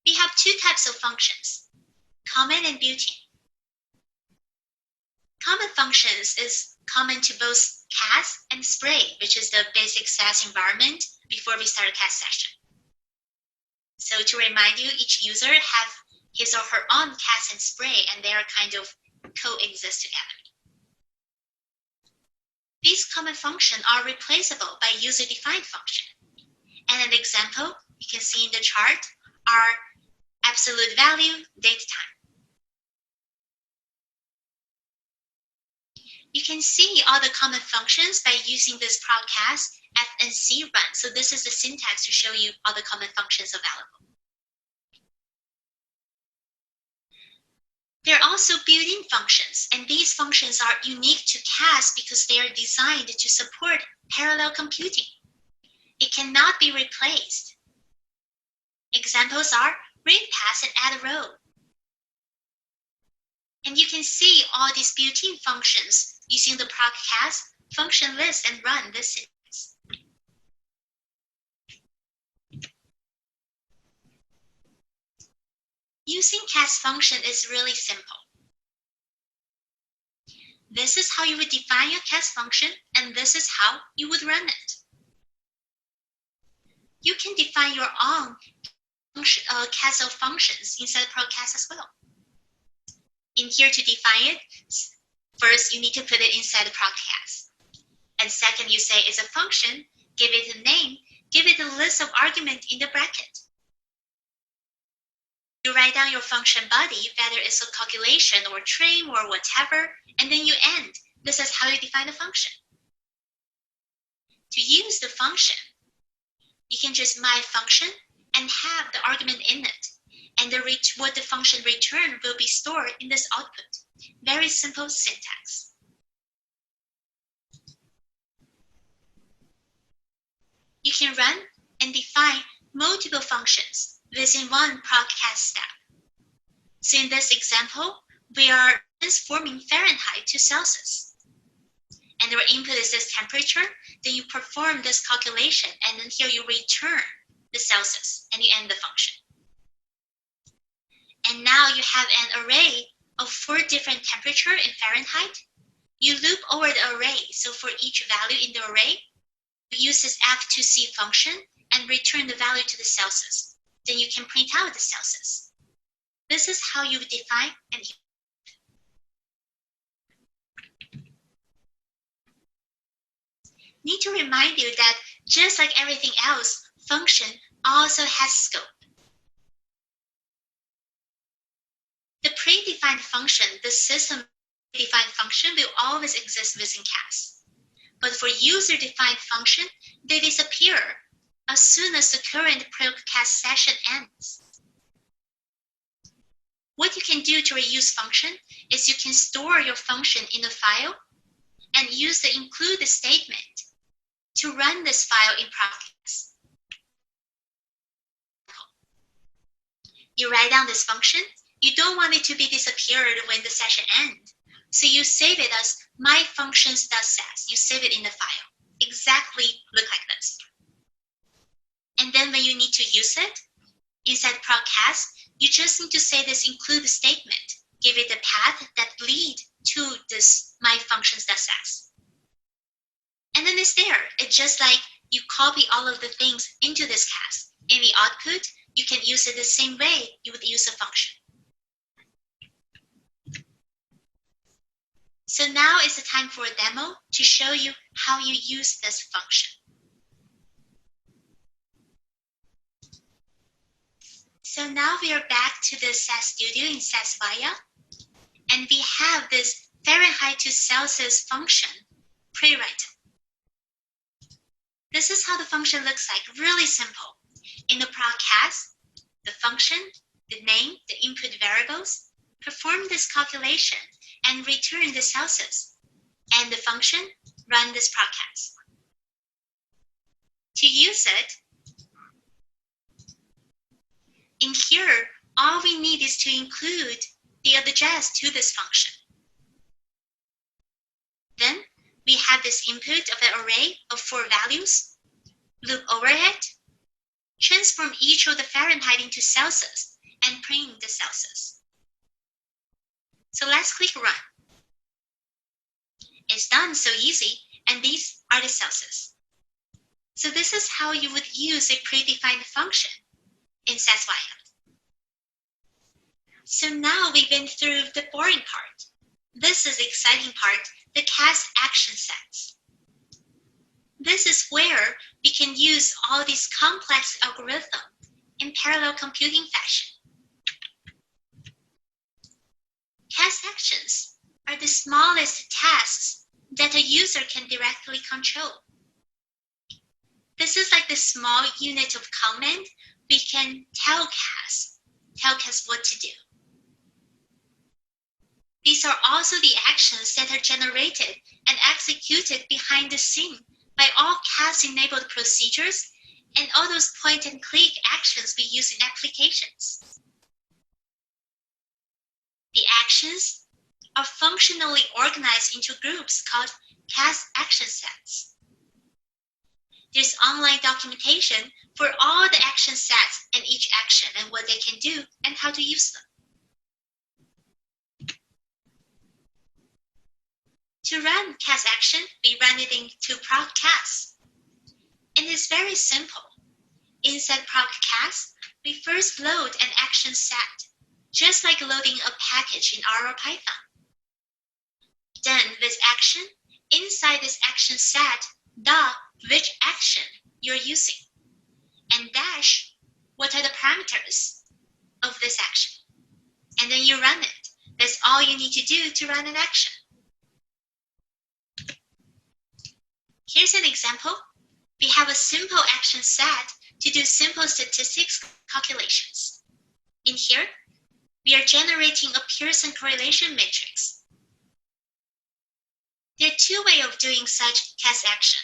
We have two types of functions, common and built-in. Common functions is common to both CAS and Spray, which is the basic SAS environment before we start a CAS session. So to remind you, each user have his or her own CAS and Spray, and they are kind of coexist together. These common functions are replaceable by user-defined function. And an example you can see in the chart are absolute value, date time. You can see all the common functions by using this CAS F and C run. So this is the syntax to show you all the common functions available. There are also built-in functions, and these functions are unique to CAS because they are designed to support parallel computing. It cannot be replaced. Examples are read, pass, and add a row. And you can see all these built-in functions using the CAS function list and run this syntax. Using CAS function is really simple. This is how you would define your CAS function, and this is how you would run it. You can define your own CASL functions inside CAS as well. In here to define it, first you need to put it inside the CAS. And second, you say it's a function, give it a name, give it a list of arguments in the bracket. You write down your function body, whether it's a calculation or trim or whatever, and then you end. This is how you define the function. To use the function, you can just my function and have the argument in it. And what the function return will be stored in this output. Very simple syntax. You can run and define multiple functions within one CAS step. So in this example, we are transforming Fahrenheit to Celsius. and your input is this temperature, then you perform this calculation, and then here you return the Celsius, and you end the function. And now you have an array of 4 different temperature in Fahrenheit. You loop over the array, so for each value in the array, you use this F2C function and return the value to the Celsius. Then you can print out the Celsius. This is how you define an Need to remind you that just like everything else, function also has scope. The predefined function, the system-defined function, will always exist within CAS. But for user-defined function, they disappear as soon as the current pro-CAS session ends. What you can do to reuse function is you can store your function in a file and use the include statement to run this file in practice. You write down this function. You don't want it to be disappeared when the session ends. So you save it as myfunctions.sas. You save it in the file. Exactly look like this. And then when you need to use it, inside proc-CAS, you just need to say this include statement. Give it a path that lead to this myfunctions.sas. And then it's there. It's just like you copy all of the things into this CAS. In the output, you can use it the same way you would use a function. So now is the time for a demo to show you how you use this function. So now we are back to the SAS Studio in SAS Viya, and we have this Fahrenheit to Celsius function pre-written. This is how the function looks like, really simple. In the proc-CAS, the function, the name, the input variables, perform this calculation and return the Celsius, and the function run this proc-CAS. To use it, in here, all we need is to include the address to this function. Then we have this input of an array of 4 values, loop over it, transform each of the Fahrenheit into Celsius, and print the Celsius. So let's click Run. It's done, so easy, and these are the Celsius. So this is how you would use a predefined function in SAS Viya. So now we've been through the boring part. This is the exciting part, the CAS Action Sets. This is where we can use all these complex algorithms in parallel computing fashion. CAS actions are the smallest tasks that a user can directly control. This is like the small unit of command we can tell CAS what to do. These are also the actions that are generated and executed behind the scene by all CAS-enabled procedures and all those point-and-click actions we use in applications. The actions are functionally organized into groups called CAS Action Sets. There's online documentation for all the action sets and each action and what they can do and how to use them. To run CAS action, we run it into proc-CAS. And it's very simple. Inside proc-CAS, we first load an action set, just like loading a package in Aurora Python. Then this action, inside this action set, which action you're using, and dash what are the parameters of this action. And then you run it. That's all you need to do to run an action. Here's an example. We have a simple action set to do simple statistics calculations. In here, we are generating a Pearson correlation matrix. There are 2 ways of doing such CAS action.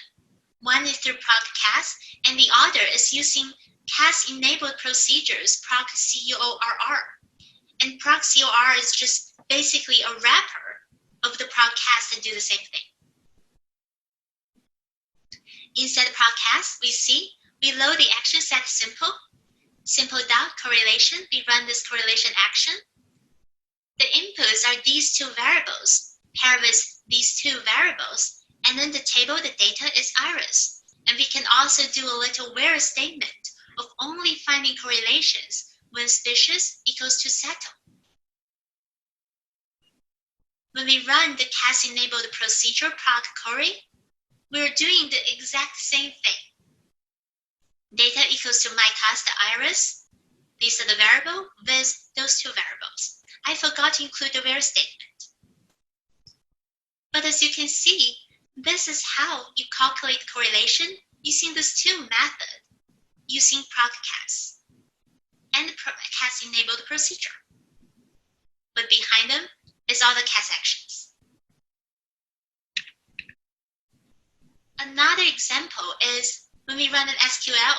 One is through proc-CAS, and the other is using CAS-enabled procedures, proc-CORR. And proc-CORR is just basically a wrapper of the proc-CAS that do the same thing. Inside CAS, we load the action set simple dot correlation. We run this correlation action. The inputs are these two variables, paired with these two variables, and then the table, the data is iris. And we can also do a little where statement of only finding correlations when species equals to settle. When we run the CAS-enabled procedure proc query, we're doing the exact same thing. Data equals to my CAS, the iris. These are the variable with those two variables. I forgot to include the where statement. But as you can see, this is how you calculate correlation using these two methods, using CAS and CAS-enabled procedure. But behind them is all the CAS actions. Another example is when we run an SQL.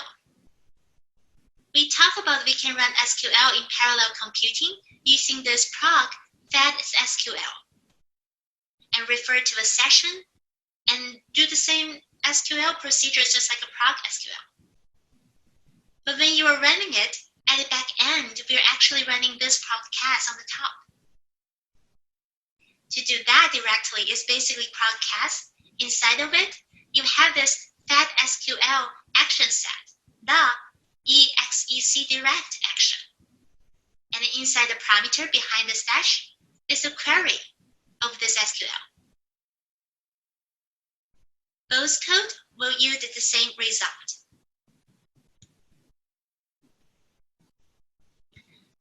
We talk about we can run SQL in parallel computing using this proc fed SQL and refer to a session and do the same SQL procedures just like a proc SQL. But when you are running it at the back end, we're actually running this proc CAS on the top. To do that directly is basically proc CAS. Inside of it, you have this fed SQL action set, the EXEC direct action. And inside the parameter behind the dash is the query of this SQL. Both code will yield the same result.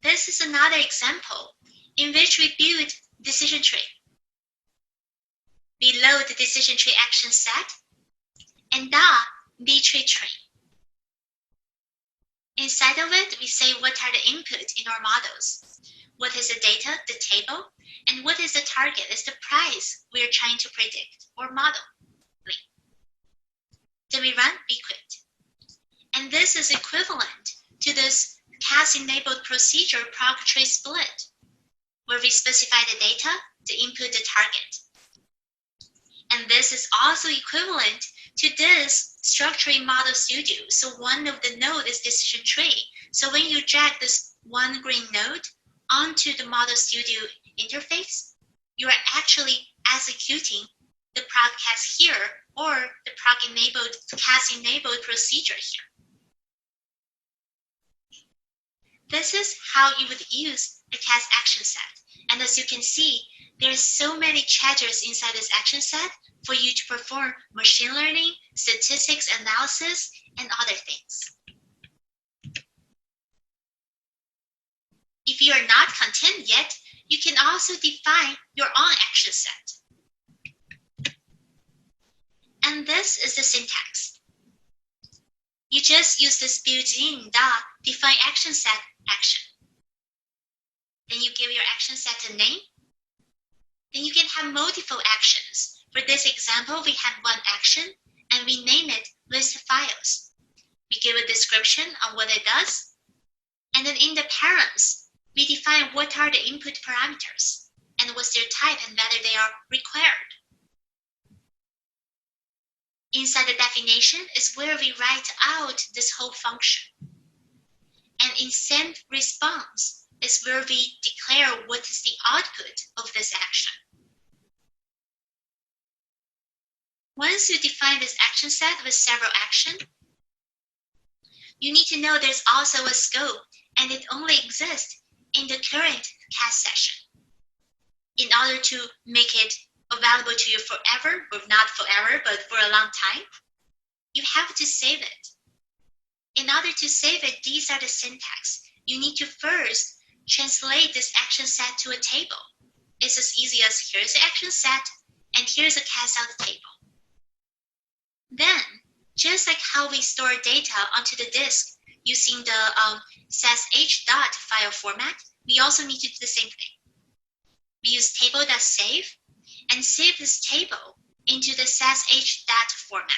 This is another example in which we build decision tree. We load the decision tree action set and the B-tree tree. Inside of it, we say what are the inputs in our models. What is the data, the table, and what is the target, is the price we are trying to predict or model. Then we run, we quit. And this is equivalent to this CAS-enabled procedure proc tree split, where we specify the data, the input, the target. And this is also equivalent to this structuring model studio. So one of the node is decision tree. So when you drag this one green node onto the model studio interface, you are actually executing the proc CAS here or the CAS-enabled procedure here. This is how you would use the CAS action set. And as you can see, there's so many treasures inside this action set for you to perform machine learning, statistics analysis, and other things. If you are not content yet, you can also define your own action set. And this is the syntax. You just use this built-in define action set action. Then you give your action set a name. Then you can have multiple actions. For this example, we had one action and we name it list files. We give a description on what it does. And then in the params, we define what are the input parameters and what's their type and whether they are required. Inside the definition is where we write out this whole function. And in send response is where we declare what is the output of this action. Once you define this action set with several actions, you need to know there's also a scope and it only exists in the current CAS session. In order to make it available to you forever, or not forever, but for a long time, you have to save it. In order to save it, these are the syntax. You need to first translate this action set to a table. It's as easy as here's the action set and here's a CASL table. Then, just like how we store data onto the disk using the SAS file format, we also need to do the same thing. We use table.save and save this table into the SAS format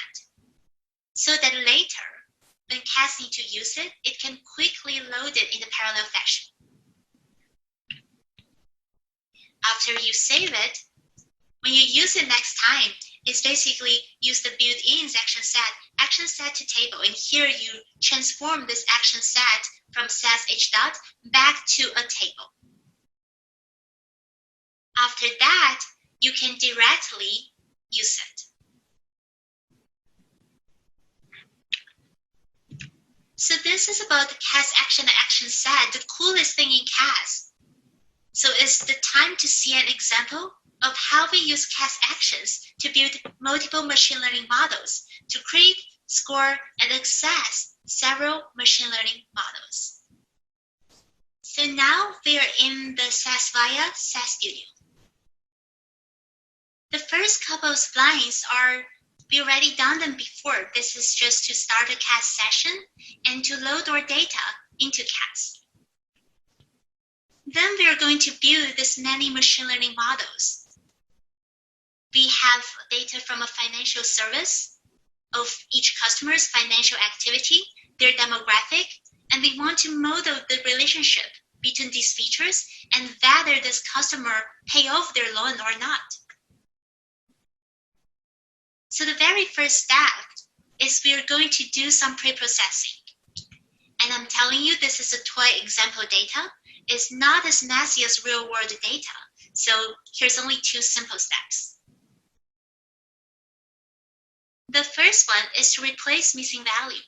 so that later, when CAS needs to use it, it can quickly load it in a parallel fashion. After you save it, when you use it next time, is basically use the built-in action set to table. And here you transform this action set from SAS H dot back to a table. After that, you can directly use it. So this is about the CAS action set, the coolest thing in CAS. So it's the time to see an example of how we use CAS actions to build multiple machine learning models to create, score, and access several machine learning models. So now we are in the SAS Viya SAS Studio. The first couple of lines are, we already done them before. This is just to start a CAS session and to load our data into CAS. Then we are going to build this many machine learning models. We have data from a financial service of each customer's financial activity, their demographic, and we want to model the relationship between these features and whether this customer pay off their loan or not. So the very first step is we are going to do some pre-processing. And I'm telling you, this is a toy example data. It's not as messy as real-world data. So here's only 2 simple steps. The first one is to replace missing value.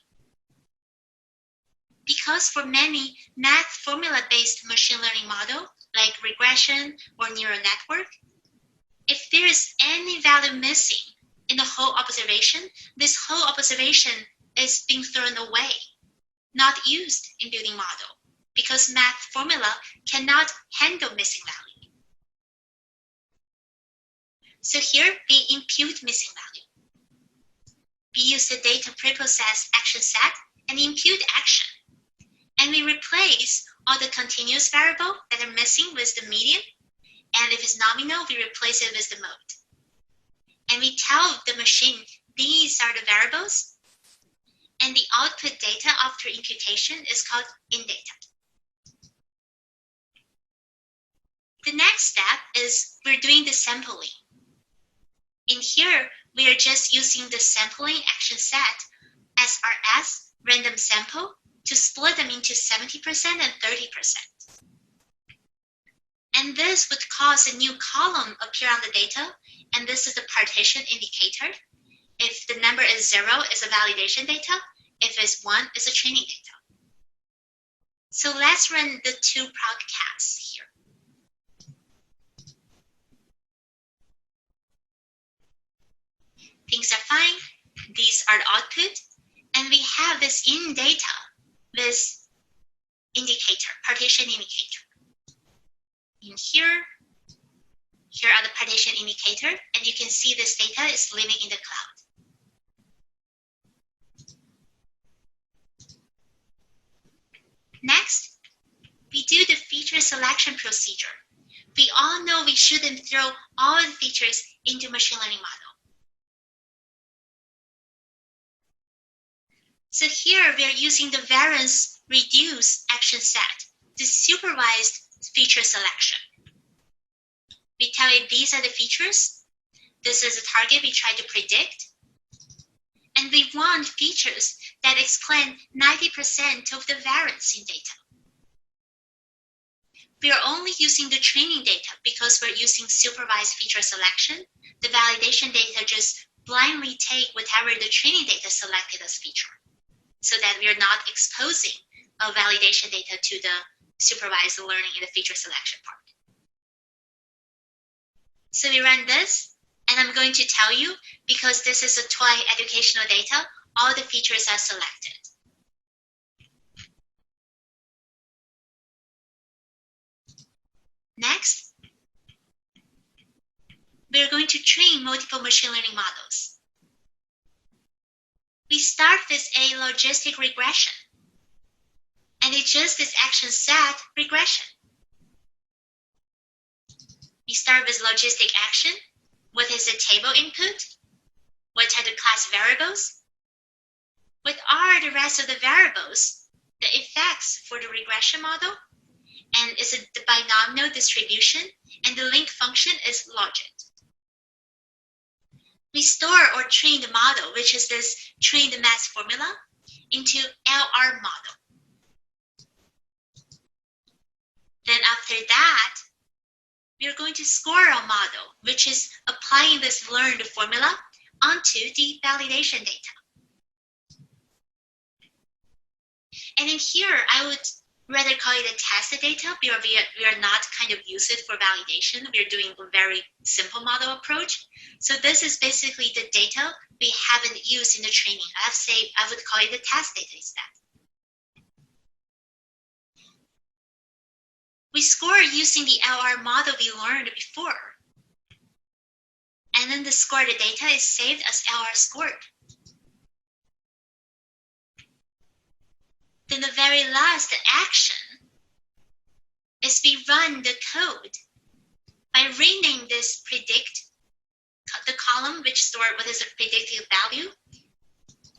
Because for many math formula-based machine learning model, like regression or neural network, if there is any value missing in the whole observation, this whole observation is being thrown away, not used in building model, because math formula cannot handle missing value. So here we impute missing value. We use the data preprocess action set and impute action. And we replace all the continuous variable that are missing with the median. And if it's nominal, we replace it with the mode. And we tell the machine, these are the variables. And the output data after imputation is called indata. The next step is we're doing the sampling. In here, we are just using the sampling action set SRS random sample to split them into 70% and 30%. And this would cause a new column appear on the data, and this is the partition indicator. If the number is 0, it's a validation data. If it's 1, it's a training data. So let's run the 2 proc CAS here. Things are fine. These are the output. And we have this in data, this indicator, partition indicator. In here are the partition indicator, and you can see this data is living in the cloud. Next, we do the feature selection procedure. We all know we shouldn't throw all the features into machine learning model. So here we are using the variance reduce action set, the supervised feature selection. We tell it these are the features. This is a target we try to predict. And we want features that explain 90% of the variance in data. We are only using the training data because we're using supervised feature selection. The validation data just blindly take whatever the training data selected as feature, so that we are not exposing a validation data to the supervised learning in the feature selection part. So we run this, and I'm going to tell you, because this is a toy educational data, all the features are selected. Next, we're going to train multiple machine learning models. We start with a logistic regression, and it's just this action set regression. We start with logistic action. What is the table input? What are the class variables? What are the rest of the variables, the effects for the regression model? And is it the binomial distribution? And the link function is logit. We store or train the model, which is this trained mass formula, into LR model. Then after that, we are going to score our model, which is applying this learned formula onto the validation data. And in here, I would rather call it a test data because we are not kind of use it for validation. We are doing a very simple model approach. So this is basically the data we haven't used in the training. I would call it the test data instead. We score using the LR model we learned before. And then the scored data is saved as LR scored. Then the very last action is we run the code by renaming this predict, the column which store what is a predicted value.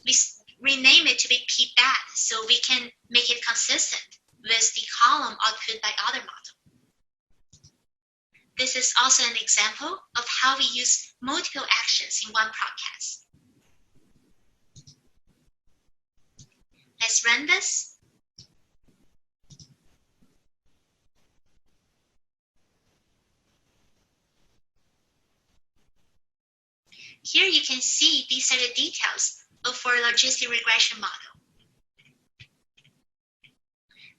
We rename it to be pbad so we can make it consistent with the column output by other model. This is also an example of how we use multiple actions in one podcast. Let's run this. Here you can see these are the details of our logistic regression model.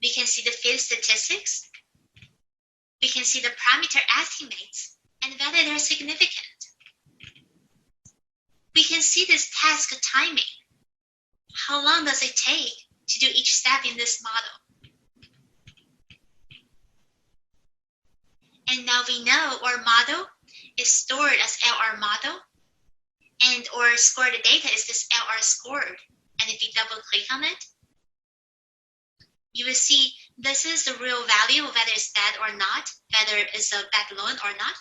We can see the field statistics. We can see the parameter estimates and whether they're significant. We can see this task timing. How long does it take to do each step in this model? And now we know our model is stored as LR model, and our scored data is this LR scored. And if you double click on it, you will see this is the real value, whether it's bad or not, whether it's a bad loan or not.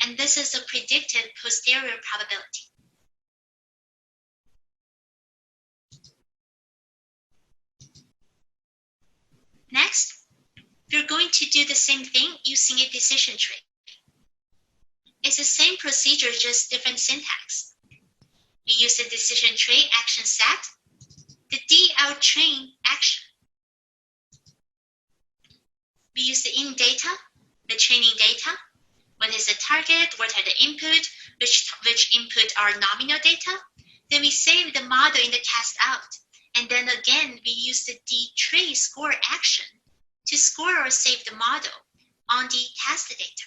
And this is the predicted posterior probability. Next, we're going to do the same thing using a decision tree. It's the same procedure, just different syntax. We use the decision tree action set, the DL train action. We use the in data, the training data. What is the target? What are the input? Which input are nominal data? Then we save the model in the cast out. And then again, we use the D-tree score action to score or save the model on the test data.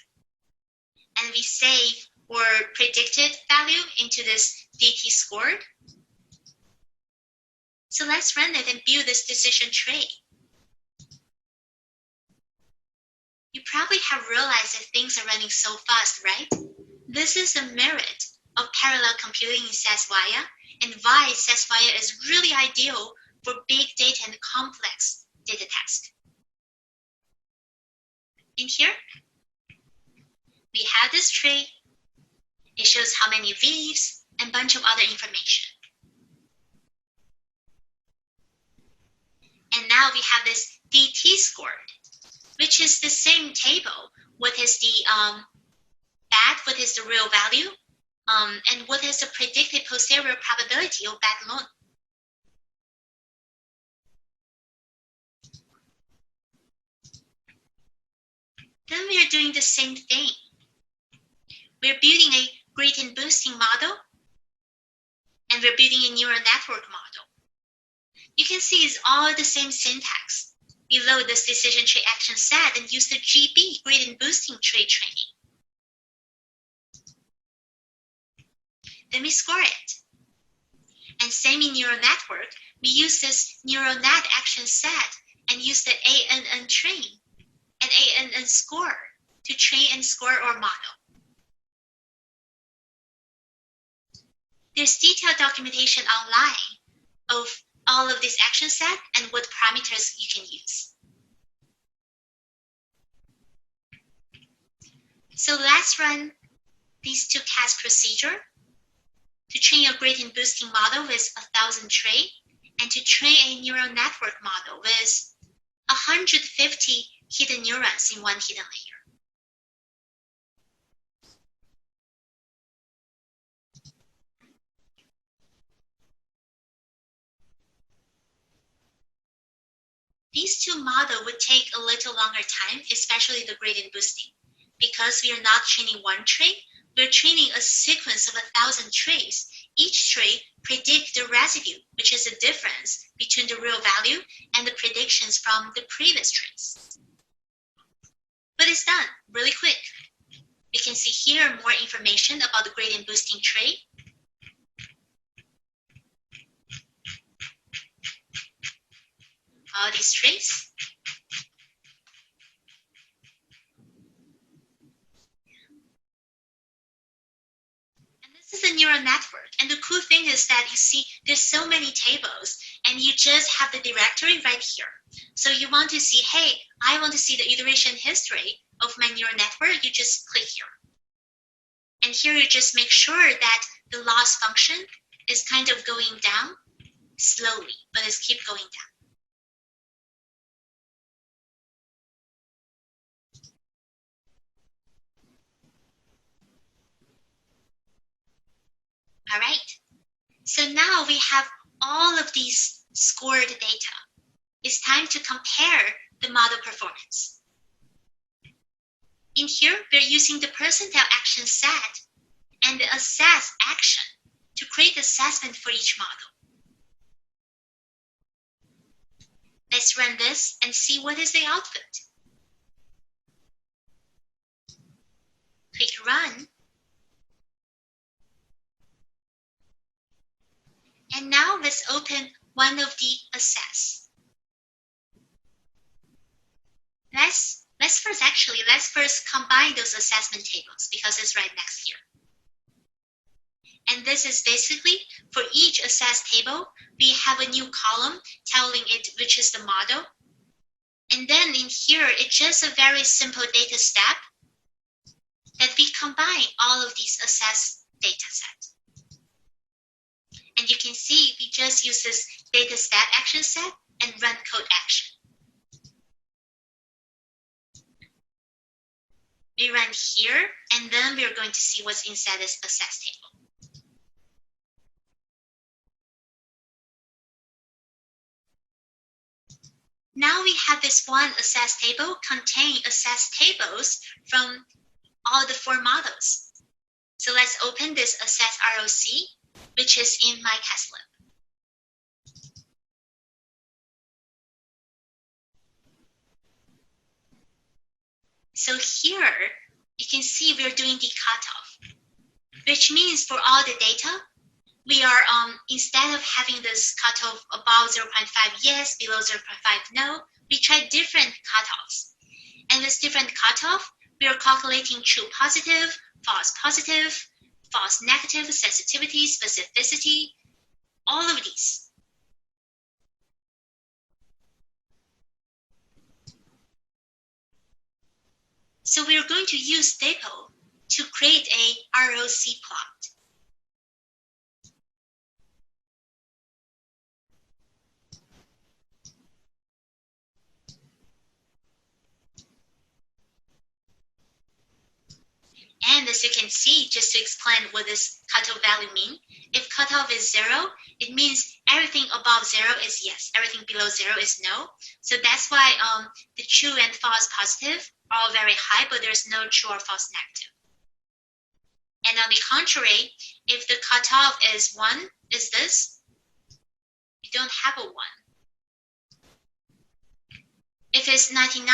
And we save our predicted value into this DT scored. So let's run it and build this decision tree. You probably have realized that things are running so fast, right? This is the merit of parallel computing in SAS Viya, and why SAS Viya is really ideal for big data and complex data tasks. In here, we have this tree. It shows how many leaves and a bunch of other information. And now we have this DT scored, which is the same table. What is the bad, what is the real value, and what is the predicted posterior probability of bad loan. Then we are doing the same thing. We're building a gradient boosting model, and we're building a neural network model. You can see it's all the same syntax. We load this decision tree action set and use the GB gradient boosting tree training. Then we score it. And same in neural network, we use this neural net action set and use the ANN train and ANN score to train and score our model. There's detailed documentation online of all of this action set and what parameters you can use. So let's run these two CAS procedures to train a gradient boosting model with 1,000 tree and to train a neural network model with 150 hidden neurons in one hidden layer. These two models would take a little longer time, especially the gradient boosting. Because we are not training one tree, we're training a sequence of 1,000 trees. Each tree predicts the residue, which is the difference between the real value and the predictions from the previous trees. But it's done really quick. We can see here more information about the gradient boosting tree. All these trees. And this is a neural network. And the cool thing is that you see there's so many tables and you just have the directory right here. So you want to see, hey, I want to see the iteration history of my neural network, you just click here. And here you just make sure that the loss function is kind of going down slowly, but it's keep going down. All right, so now we have all of these scored data. It's time to compare the model performance. In here, we're using the percentile action set and the SAS action to create assessment for each model. Let's run this and see what is the output. Click Run. And now let's open one of the assess. Let's first combine those assessment tables because it's right next here. And this is basically for each assess table, we have a new column telling it which is the model. And then in here, it's just a very simple data step that we combine all of these assess data sets. And you can see we just use this data step action set and run code action. We run here, and then we're going to see what's inside this assess table. Now we have this one assess table contain assess tables from all the 4 models. So let's open this assess ROC, which is in my CASLIB. So here, you can see we're doing the cutoff, which means for all the data, we are, instead of having this cutoff above 0.5 yes, below 0.5 no, we try different cutoffs. And this different cutoff, we are calculating true positive, false negative, sensitivity, specificity, all of these. So we're going to use Depot to create a ROC plot. And as you can see, just to explain what this cutoff value means, if cutoff is 0, it means everything above 0 is yes, everything below 0 is no. So that's why the true and false positive are all very high, but there's no true or false negative. And on the contrary, if the cutoff is 1, is this, you don't have a 1. If it's 99,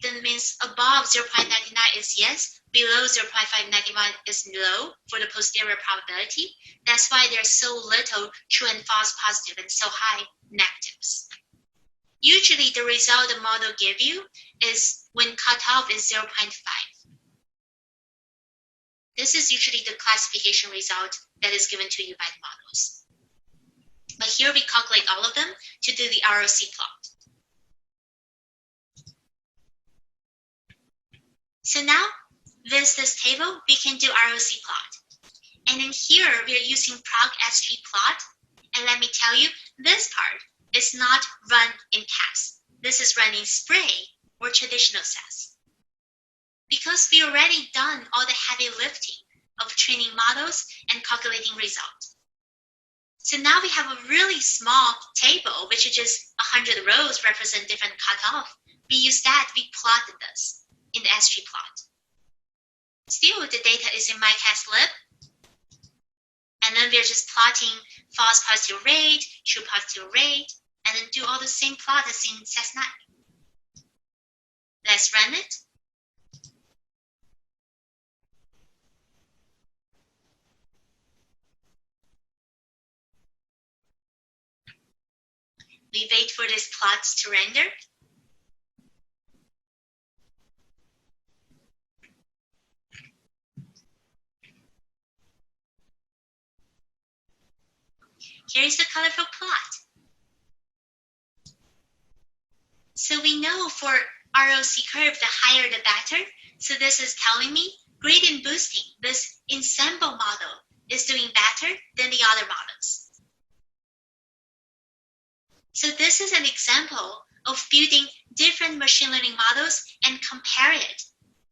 then it means above 0.99 is yes, below 0.591 is no for the posterior probability. That's why there's so little true and false positive and so high negatives. Usually the result the model give you is when cutoff is 0.5. This is usually the classification result that is given to you by the models. But here we calculate all of them to do the ROC plot. So now, with this table, we can do ROC plot. And in here, we are using prog-SG plot. And let me tell you, this part is not run in CAS. This is run in Spray or traditional SAS. Because we already done all the heavy lifting of training models and calculating results. So now we have a really small table, which is just 100 rows represent different cutoff. We use that, we plotted this in the SGplot. Still, the data is in my CASLIB. And then we're just plotting false positive rate, true positive rate, and then do all the same plot as in SAS9. Let's run it. We wait for these plots to render. Here is the colorful plot. So we know for ROC curve, the higher the better. So this is telling me gradient boosting, this ensemble model, is doing better than the other models. So this is an example of building different machine learning models and compare it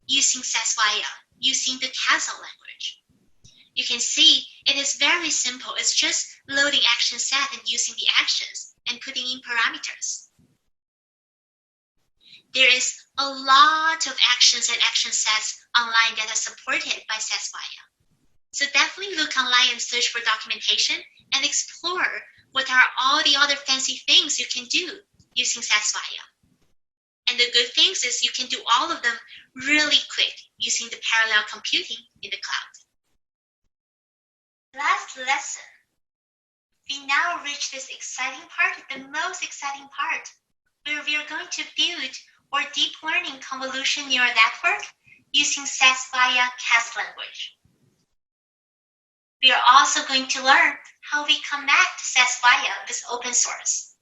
using SAS Viya, using the CASL language. You can see it is very simple. It's just loading action set and using the actions and putting in parameters. There is a lot of actions and action sets online that are supported by SAS Viya. So definitely look online and search for documentation and explore what are all the other fancy things you can do using SAS Viya. And the good things is you can do all of them really quick using the parallel computing in the cloud. Last lesson. We now reach this exciting part, the most exciting part, where we are going to build our deep learning convolution neural network using SAS Viya CAS language. We are also going to learn how we connect SAS Viya with open source.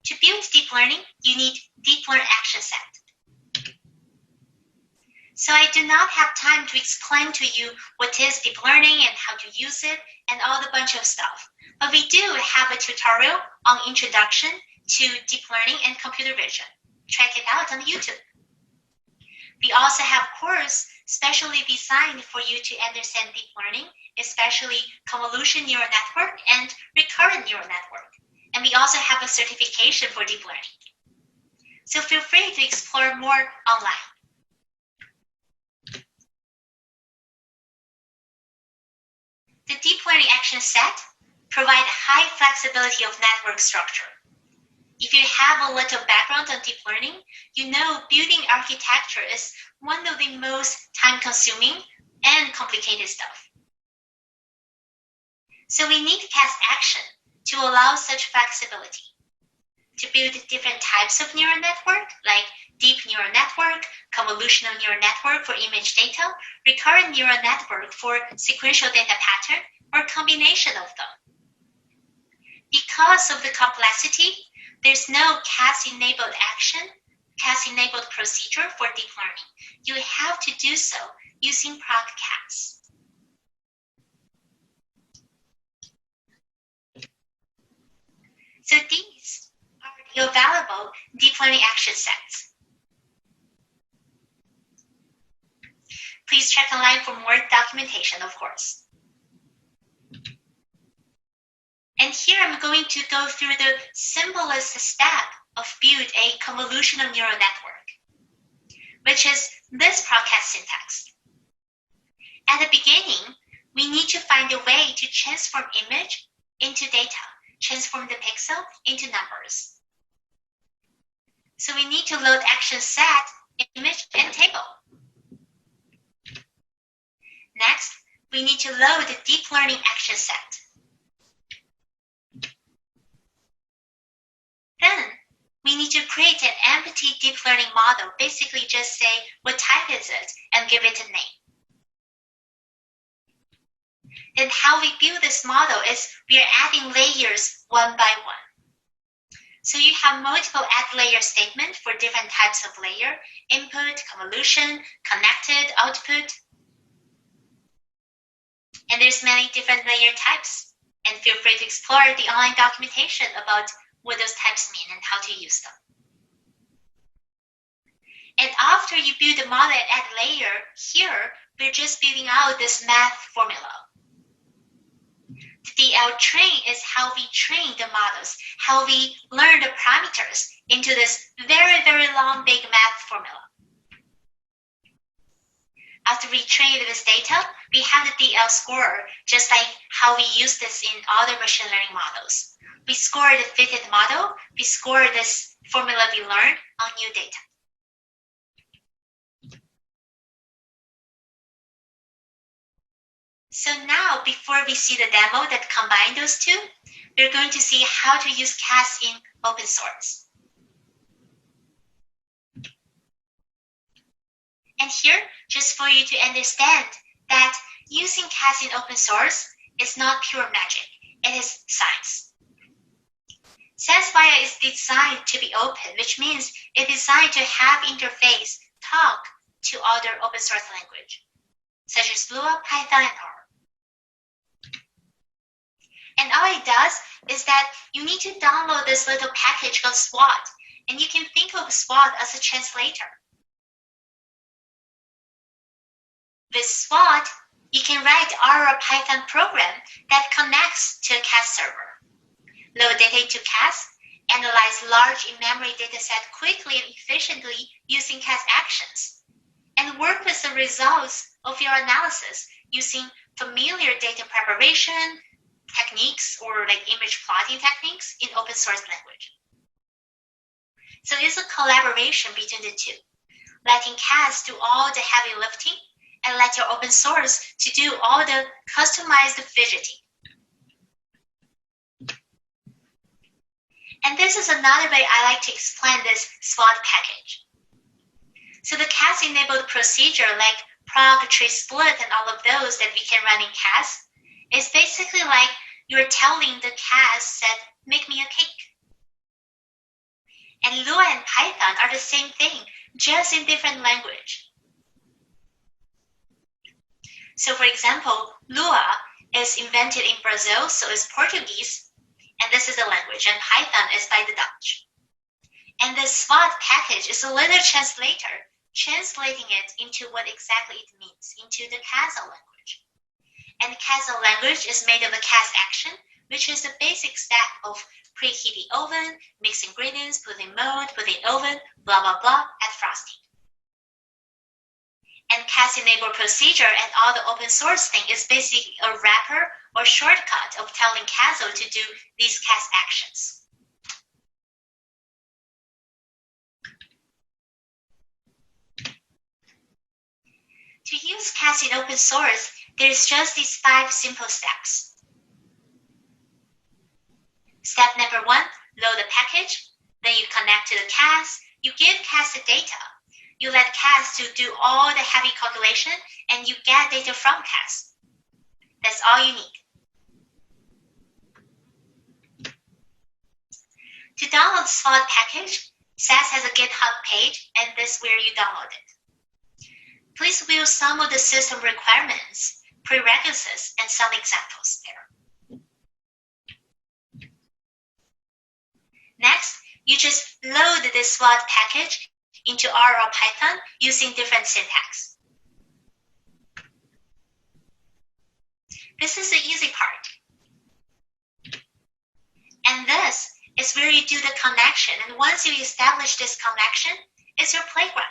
To build deep learning, you need deep learn action set. So I do not have time to explain to you what is deep learning and how to use it and all the bunch of stuff. But we do have a tutorial on introduction to deep learning and computer vision. Check it out on YouTube. We also have course specially designed for you to understand deep learning, especially convolution neural network and recurrent neural network. And we also have a certification for deep learning. So feel free to explore more online. The deep learning action set provides high flexibility of network structure. If you have a little background on deep learning, you know building architecture is one of the most time-consuming and complicated stuff. So we need CAS Action to allow such flexibility. To build different types of neural network, like deep neural network, convolutional neural network for image data, recurrent neural network for sequential data pattern, or combination of them. Because of the complexity, there's no CAS-enabled action, CAS-enabled procedure for deep learning. You have to do so using proc CAS. So these are the available deep learning action sets. Please check online for more documentation, of course. And here I'm going to go through the simplest step of build a convolutional neural network, which is this PROCAS syntax. At the beginning, we need to find a way to transform image into data, transform the pixel into numbers. So we need to load action set, image, and table. Next, we need to load the deep learning action set. Then, we need to create an empty deep learning model, basically just say what type is it and give it a name. Then how we build this model is we are adding layers one by one. So you have multiple add layer statements for different types of layer, input, convolution, connected, output. And there's many different layer types. And feel free to explore the online documentation about what those types mean and how to use them. And after you build the model and add layer, here we're just building out this math formula. The DL train is how we train the models, how we learn the parameters into this very, very long, big math formula. After we train this data, we have the DL score, just like how we use this in other machine learning models. We score the fitted model, we score this formula we learned on new data. So now, before we see the demo that combine those two, we're going to see how to use CAS in open source. And here, just for you to understand that using CAS in open source is not pure magic, it is science. SAS Viya is designed to be open, which means it's designed to have interface talk to other open source language, such as Lua, Python, and R. And all it does is that you need to download this little package called SWOT, and you can think of SWOT as a translator. With SWOT, you can write Aurora Python program that connects to a CAS server, load data to CAS, analyze large in-memory dataset quickly and efficiently using CAS actions, and work with the results of your analysis using familiar data preparation techniques or like image plotting techniques in open source language. So it's a collaboration between the two, letting CAS do all the heavy lifting and let your open source to do all the customized fidgeting. And this is another way I like to explain this SWOT package. So the CAS-enabled procedure like prog, tree split, and all of those that we can run in CAS is basically like you're telling the CAS set, make me a cake. And Lua and Python are the same thing, just in different language. So for example, Lua is invented in Brazil, so it's Portuguese, and this is the language, and Python is by the Dutch. And the SWOT package is a little translator, translating it into what exactly it means, into the CASL language. And the CASL language is made of a CAS action, which is the basic step of preheat the oven, mix ingredients, put in mold, put in oven, blah, blah, blah, add frosting. And CAS-enabled procedure and all the open source thing is basically a wrapper or shortcut of telling CASL to do these CAS actions. To use CAS in open source, there's just these 5 simple steps. Step number 1, load the package. Then you connect to the CAS. You give CAS the data. You let CAS to do all the heavy calculation, and you get data from CAS. That's all you need. To download the SWOT package, SAS has a GitHub page, and this is where you download it. Please view some of the system requirements, prerequisites, and some examples there. Next, you just load this SWOT package into R or Python using different syntax. This is the easy part. And this is where you do the connection. And once you establish this connection, it's your playground.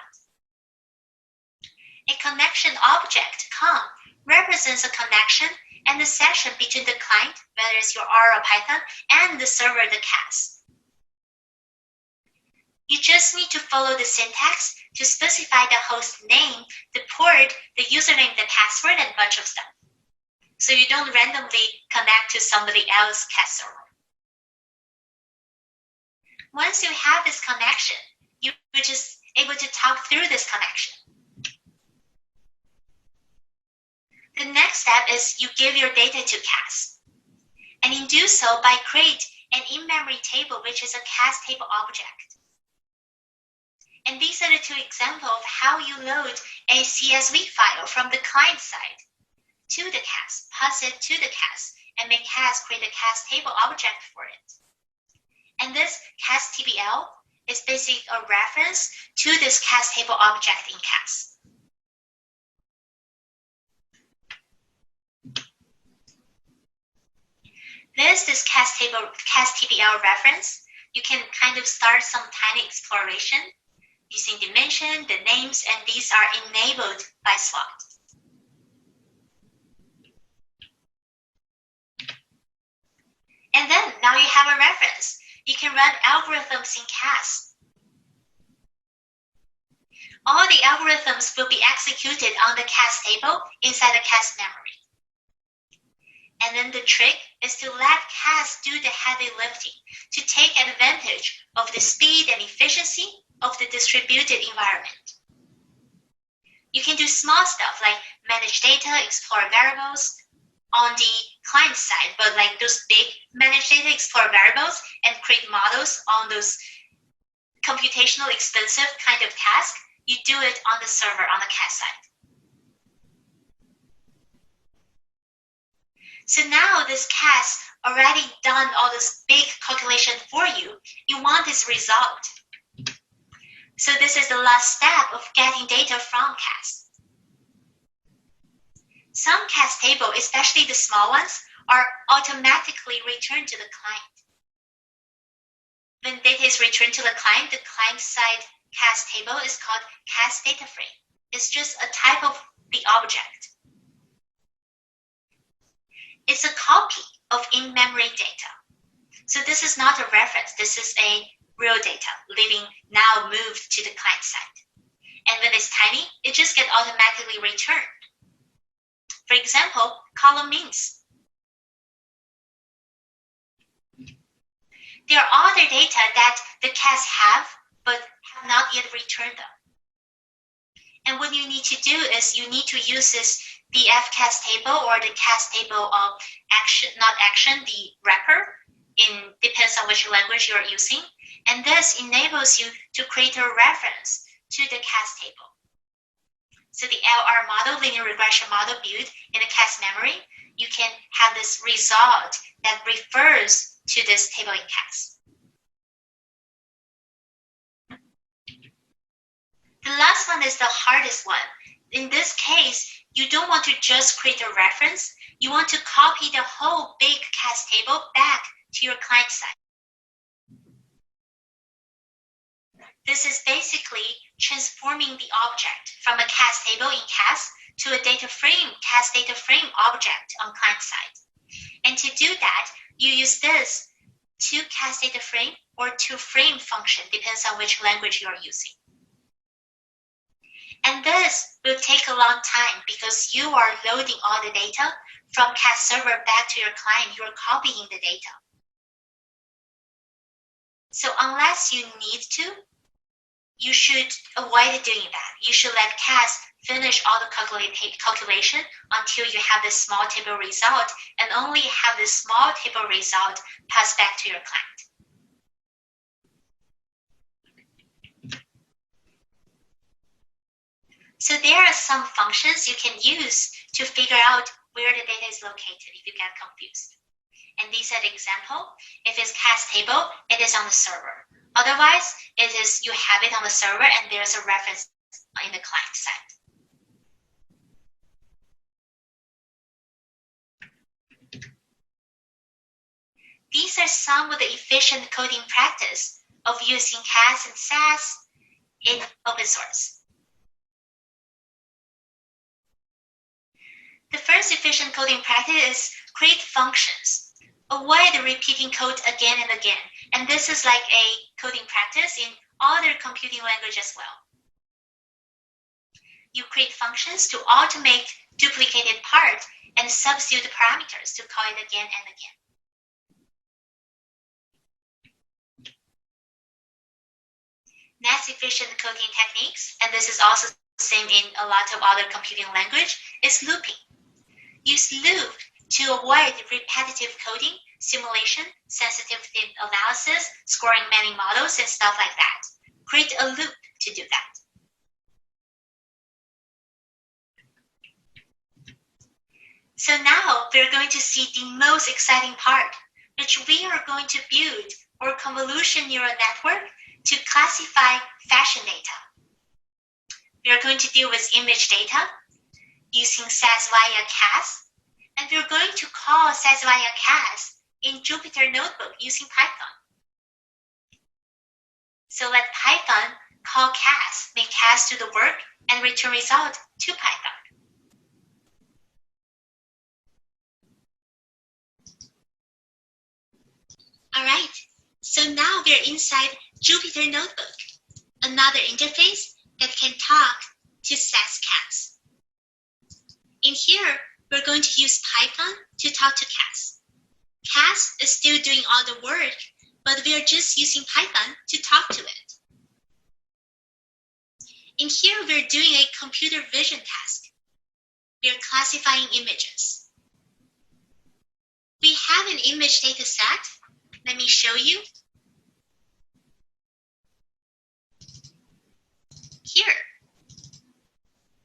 A connection object, com, represents a connection and the session between the client, whether it's your R or Python, and the server, the CAS. You just need to follow the syntax to specify the host name, the port, the username, the password, and a bunch of stuff. So you don't randomly connect to somebody else's CAS server. Once you have this connection, you're just able to talk through this connection. The next step is you give your data to CAS. And you do so by create an in-memory table, which is a CAS table object. And these are the 2 examples of how you load a CSV file from the client side to the CAS, pass it to the CAS, and make CAS create a CAS table object for it. And this CAS TBL is basically a reference to this CAS table object in CAS. There's this CAS table, CAS TBL reference. You can kind of start some tiny exploration using dimension, the names, and these are enabled by slot. And then now you have a reference. You can run algorithms in CAS. All the algorithms will be executed on the CAS table inside the CAS memory. And then the trick is to let CAS do the heavy lifting to take advantage of the speed and efficiency of the distributed environment. You can do small stuff like manage data, explore variables on the client side, but like those big manage data, explore variables, and create models on those computational expensive kind of tasks, you do it on the server on the CAS side. So now this CAS already done all this big calculation for you. You want this result. So this is the last step of getting data from CAS. Some CAS table, especially the small ones, are automatically returned to the client. When data is returned to the client side CAS table is called CAS data frame. It's just a type of the object. It's a copy of in-memory data. So this is not a reference. This is a real data living now moved to the client side. And when it's tiny, it just gets automatically returned. For example, column means. There are other data that the CAS have, but have not yet returned them. And what you need to do is you need to use this BF CAS table or the CAS table of action, not action, the wrapper, depends on which language you're using. And this enables you to create a reference to the CAS table. So the LR model, linear regression model built in the CAS memory, you can have this result that refers to this table in CAS. The last one is the hardest one. In this case, you don't want to just create a reference. You want to copy the whole big CAS table back to your client side. This is basically transforming the object from a CAS table in CAS to a data frame, CAS data frame object on client side. And to do that, you use this to CAS data frame or to frame function, depends on which language you're using. And this will take a long time because you are loading all the data from CAS server back to your client. You're copying the data. So unless you need to, you should avoid doing that. You should let CAS finish all the calculation until you have this small table result and only have this small table result pass back to your client. So there are some functions you can use to figure out where the data is located if you get confused. And these are the example. If it's CAS table, it is on the server. Otherwise, it is you have it on the server and there's a reference in the client side. These are some of the efficient coding practice of using CAS and SAS in open source. The first efficient coding practice is create functions. Avoid repeating code again and again. And this is like a coding practice in other computing language as well. You create functions to automate duplicated part and substitute parameters to call it again and again. Next efficient coding techniques, and this is also the same in a lot of other computing language, is looping. Use loop to avoid repetitive coding, simulation, sensitivity analysis, scoring many models, and stuff like that. Create a loop to do that. So now we're going to see the most exciting part, which we are going to build our convolution neural network to classify fashion data. We are going to deal with image data using SAS Viya CAS, and we're going to call SAS Viya CAS in Jupyter Notebook using Python. So let Python call CAS, make CAS do the work, and return result to Python. Alright, so now we're inside Jupyter Notebook, another interface that can talk to SAS CAS. In here, we're going to use Python to talk to CAS. CAS is still doing all the work, but we are just using Python to talk to it. In here, we're doing a computer vision task. We are classifying images. We have an image data set. Let me show you. Here,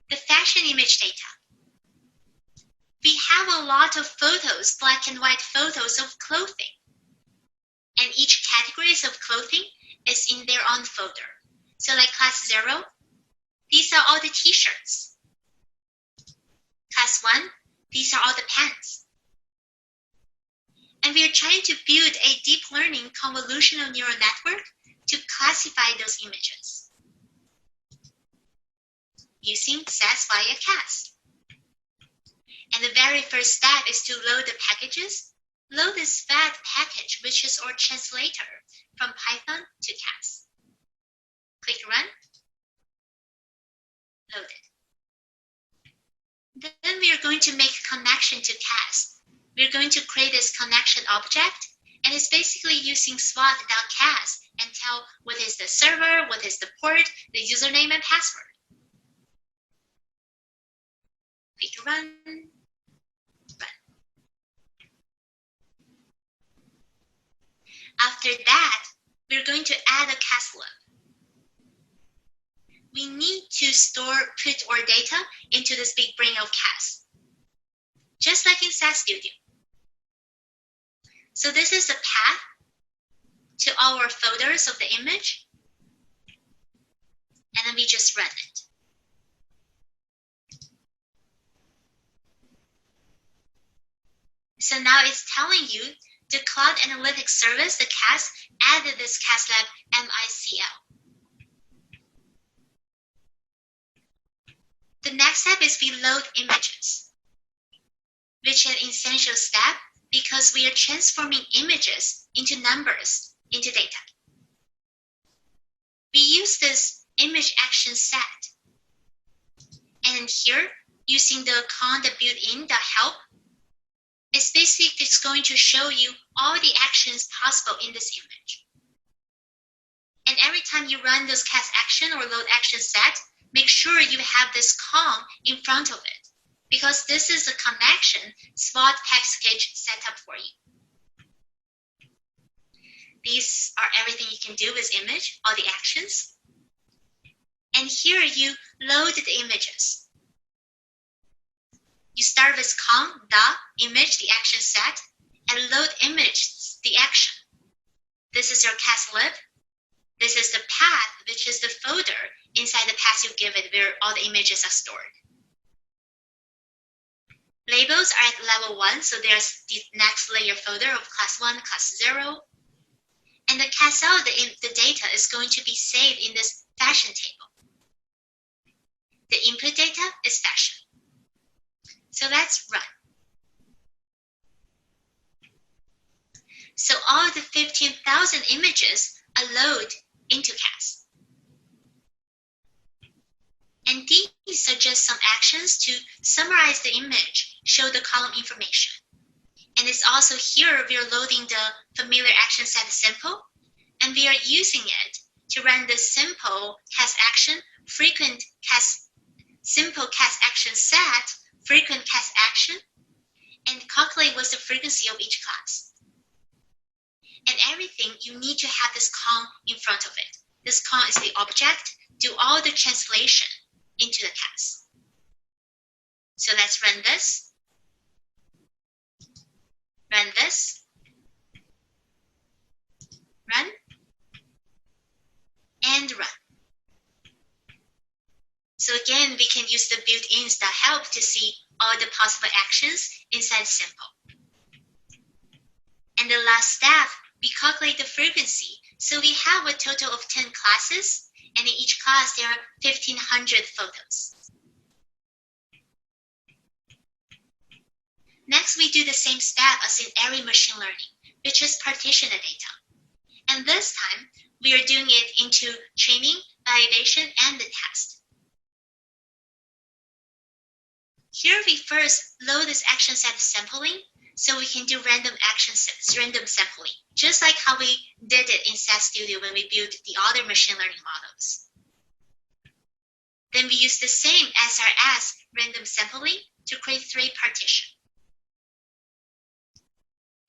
the fashion image data. We have a lot of photos, black and white photos of clothing. And each categories of clothing is in their own folder. So like class 0, these are all the t-shirts. Class 1, these are all the pants. And we are trying to build a deep learning convolutional neural network to classify those images using SAS Viya CAS. And the very first step is to load the packages. Load this fat package, which is our translator, from Python to CAS. Click Run. Load it. Then we are going to make a connection to CAS. We're going to create this connection object, and it's basically using swat.cas and tell what is the server, what is the port, the username and password. Click Run. After that, we're going to add a CASLIB. We need to put our data into this big brain of CAS, just like in SAS Studio. So this is the path to our folders of the image, and then we just run it. So now it's telling you the Cloud Analytic Service, the CAS, added this CASLIB MICL. The next step is we load images, which is an essential step because we are transforming images into numbers, into data. We use this image action set. And here, using the command built-in, the help, it's basically it's going to show you all the actions possible in this image. And every time you run this CAS action or load action set, make sure you have this com in front of it, because this is a connection SWOT package set up for you. These are everything you can do with image, all the actions. And here you load the images. You start with com, the image, the action set, and load image, the action. This is your CASLIB. This is the path, which is the folder inside the path you give it where all the images are stored. Labels are at level 1, so there's the next layer folder of class 1, class 0. And the CASL, the data is going to be saved in this fashion table. The input data is fashion. So let's run. So all the 15,000 images are loaded into CAS. And these are just some actions to summarize the image, show the column information. And it's also here we are loading the familiar action set simple, and we are using it to run the simple CAS action, frequent CAS, simple CAS action set, frequent CAS action, and calculate what's the frequency of each class. And everything, you need to have this com in front of it. This com is the object, do all the translation into the CAS. So let's run this. Run this. Run. And run. So again, we can use the built-ins that help to see all the possible actions inside simple. And And the last step, we calculate the frequency. So we have a total of 10 classes, and in each class there are 1,500 photos. Next, we do the same step as in every machine learning, which is partition the data. And this time, we are doing it into training, validation, and the test. Here we first load this action set sampling, so we can do random action sets, random sampling, just like how we did it in SAS Studio when we built the other machine learning models. Then we use the same SRS random sampling to create 3 partitions.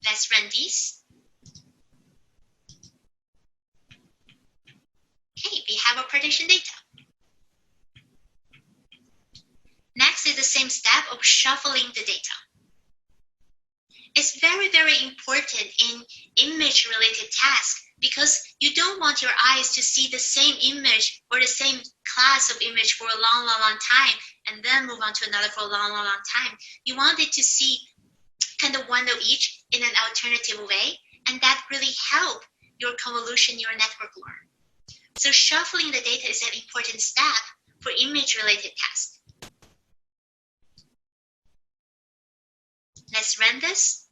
Let's run these. Okay, we have our partition data. Next is the same step of shuffling the data. It's very, very important in image-related tasks because you don't want your eyes to see the same image or the same class of image for a long, long, long time and then move on to another for a long, long, long time. You want it to see kind of one of each in an alternative way, and that really helps your convolution neural network learn. So shuffling the data is an important step for image-related tasks. Let's run this.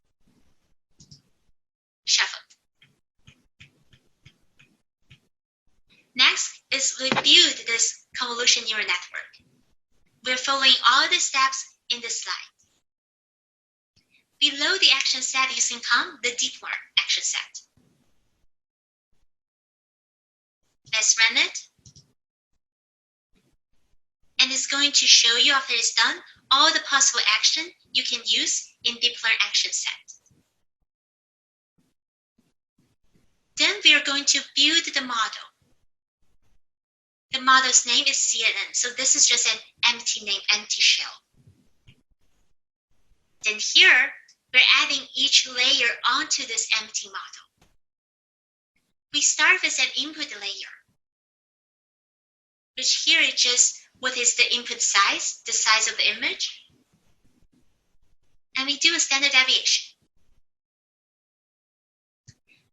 Shuffle. Next is we build this convolution neural network. We're following all the steps in the slide. We load the action set using COM, the deep learn action set. Let's run it. And it's going to show you after it's done all the possible action you can use in deep learn action set. Then we are going to build the model. The model's name is CNN, so this is just an empty name, empty shell. Then here, we're adding each layer onto this empty model. We start with an input layer, which here is just what is the input size, the size of the image. And we do a standard deviation.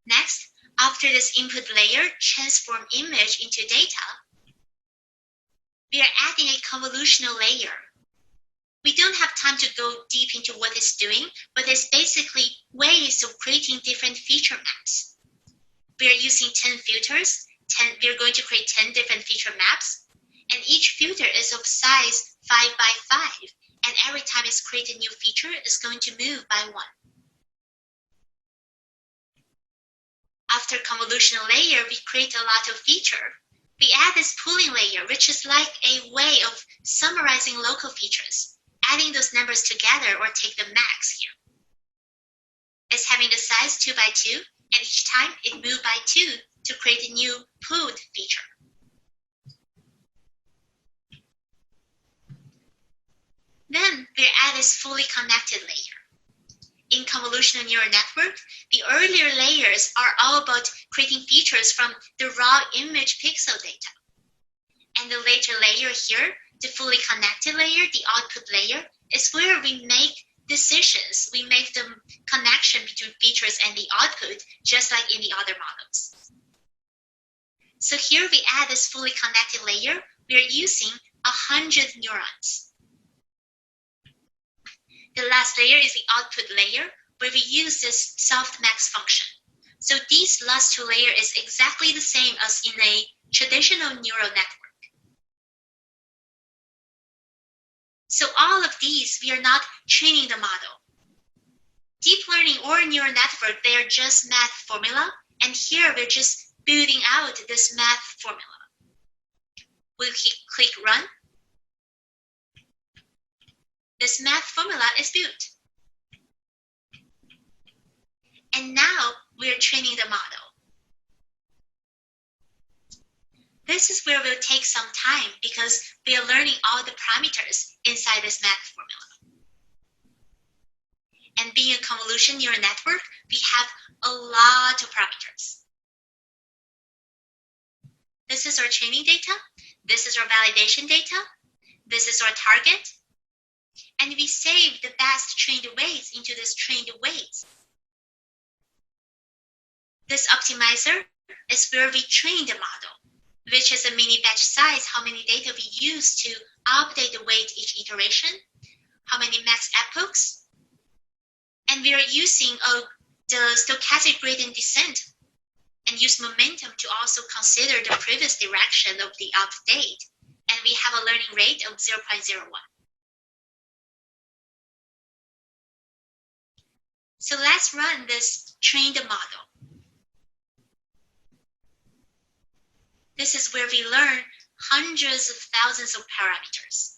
Next, after this input layer transform image into data, we are adding a convolutional layer. We don't have time to go deep into what it's doing, but it's basically ways of creating different feature maps. We are using 10 filters. We're going to create 10 different feature maps, and each filter is of size 5 by 5, and every time it's created a new feature, it's going to move by 1. After convolutional layer, we create a lot of feature. We add this pooling layer, which is like a way of summarizing local features, adding those numbers together or take the max here. It's having the size 2 by 2, and each time it moves by 2 to create a new pooled feature. Then we add this fully connected layer. In convolutional neural network, the earlier layers are all about creating features from the raw image pixel data. And the later layer here, the fully connected layer, the output layer, is where we make decisions. We make the connection between features and the output, just like in the other models. So here we add this fully connected layer. We are using 100 neurons. The last layer is the output layer, where we use this softmax function. So these last 2 layers is exactly the same as in a traditional neural network. So all of these, we are not training the model. Deep learning or neural network, they are just math formula, and here we're just building out this math formula. We'll click run. This math formula is built. And now we're training the model. This is where we'll take some time because we are learning all the parameters inside this math formula. And being a convolution neural network, we have a lot of parameters. This is our training data. This is our validation data. This is our target. And we save the best trained weights into this trained weights. This optimizer is where we train the model, which is a mini batch size, how many data we use to update the weight each iteration, how many max epochs, and we are using the stochastic gradient descent and use momentum to also consider the previous direction of the update, and we have a learning rate of 0.01. So let's run this trained model. This is where we learn hundreds of thousands of parameters.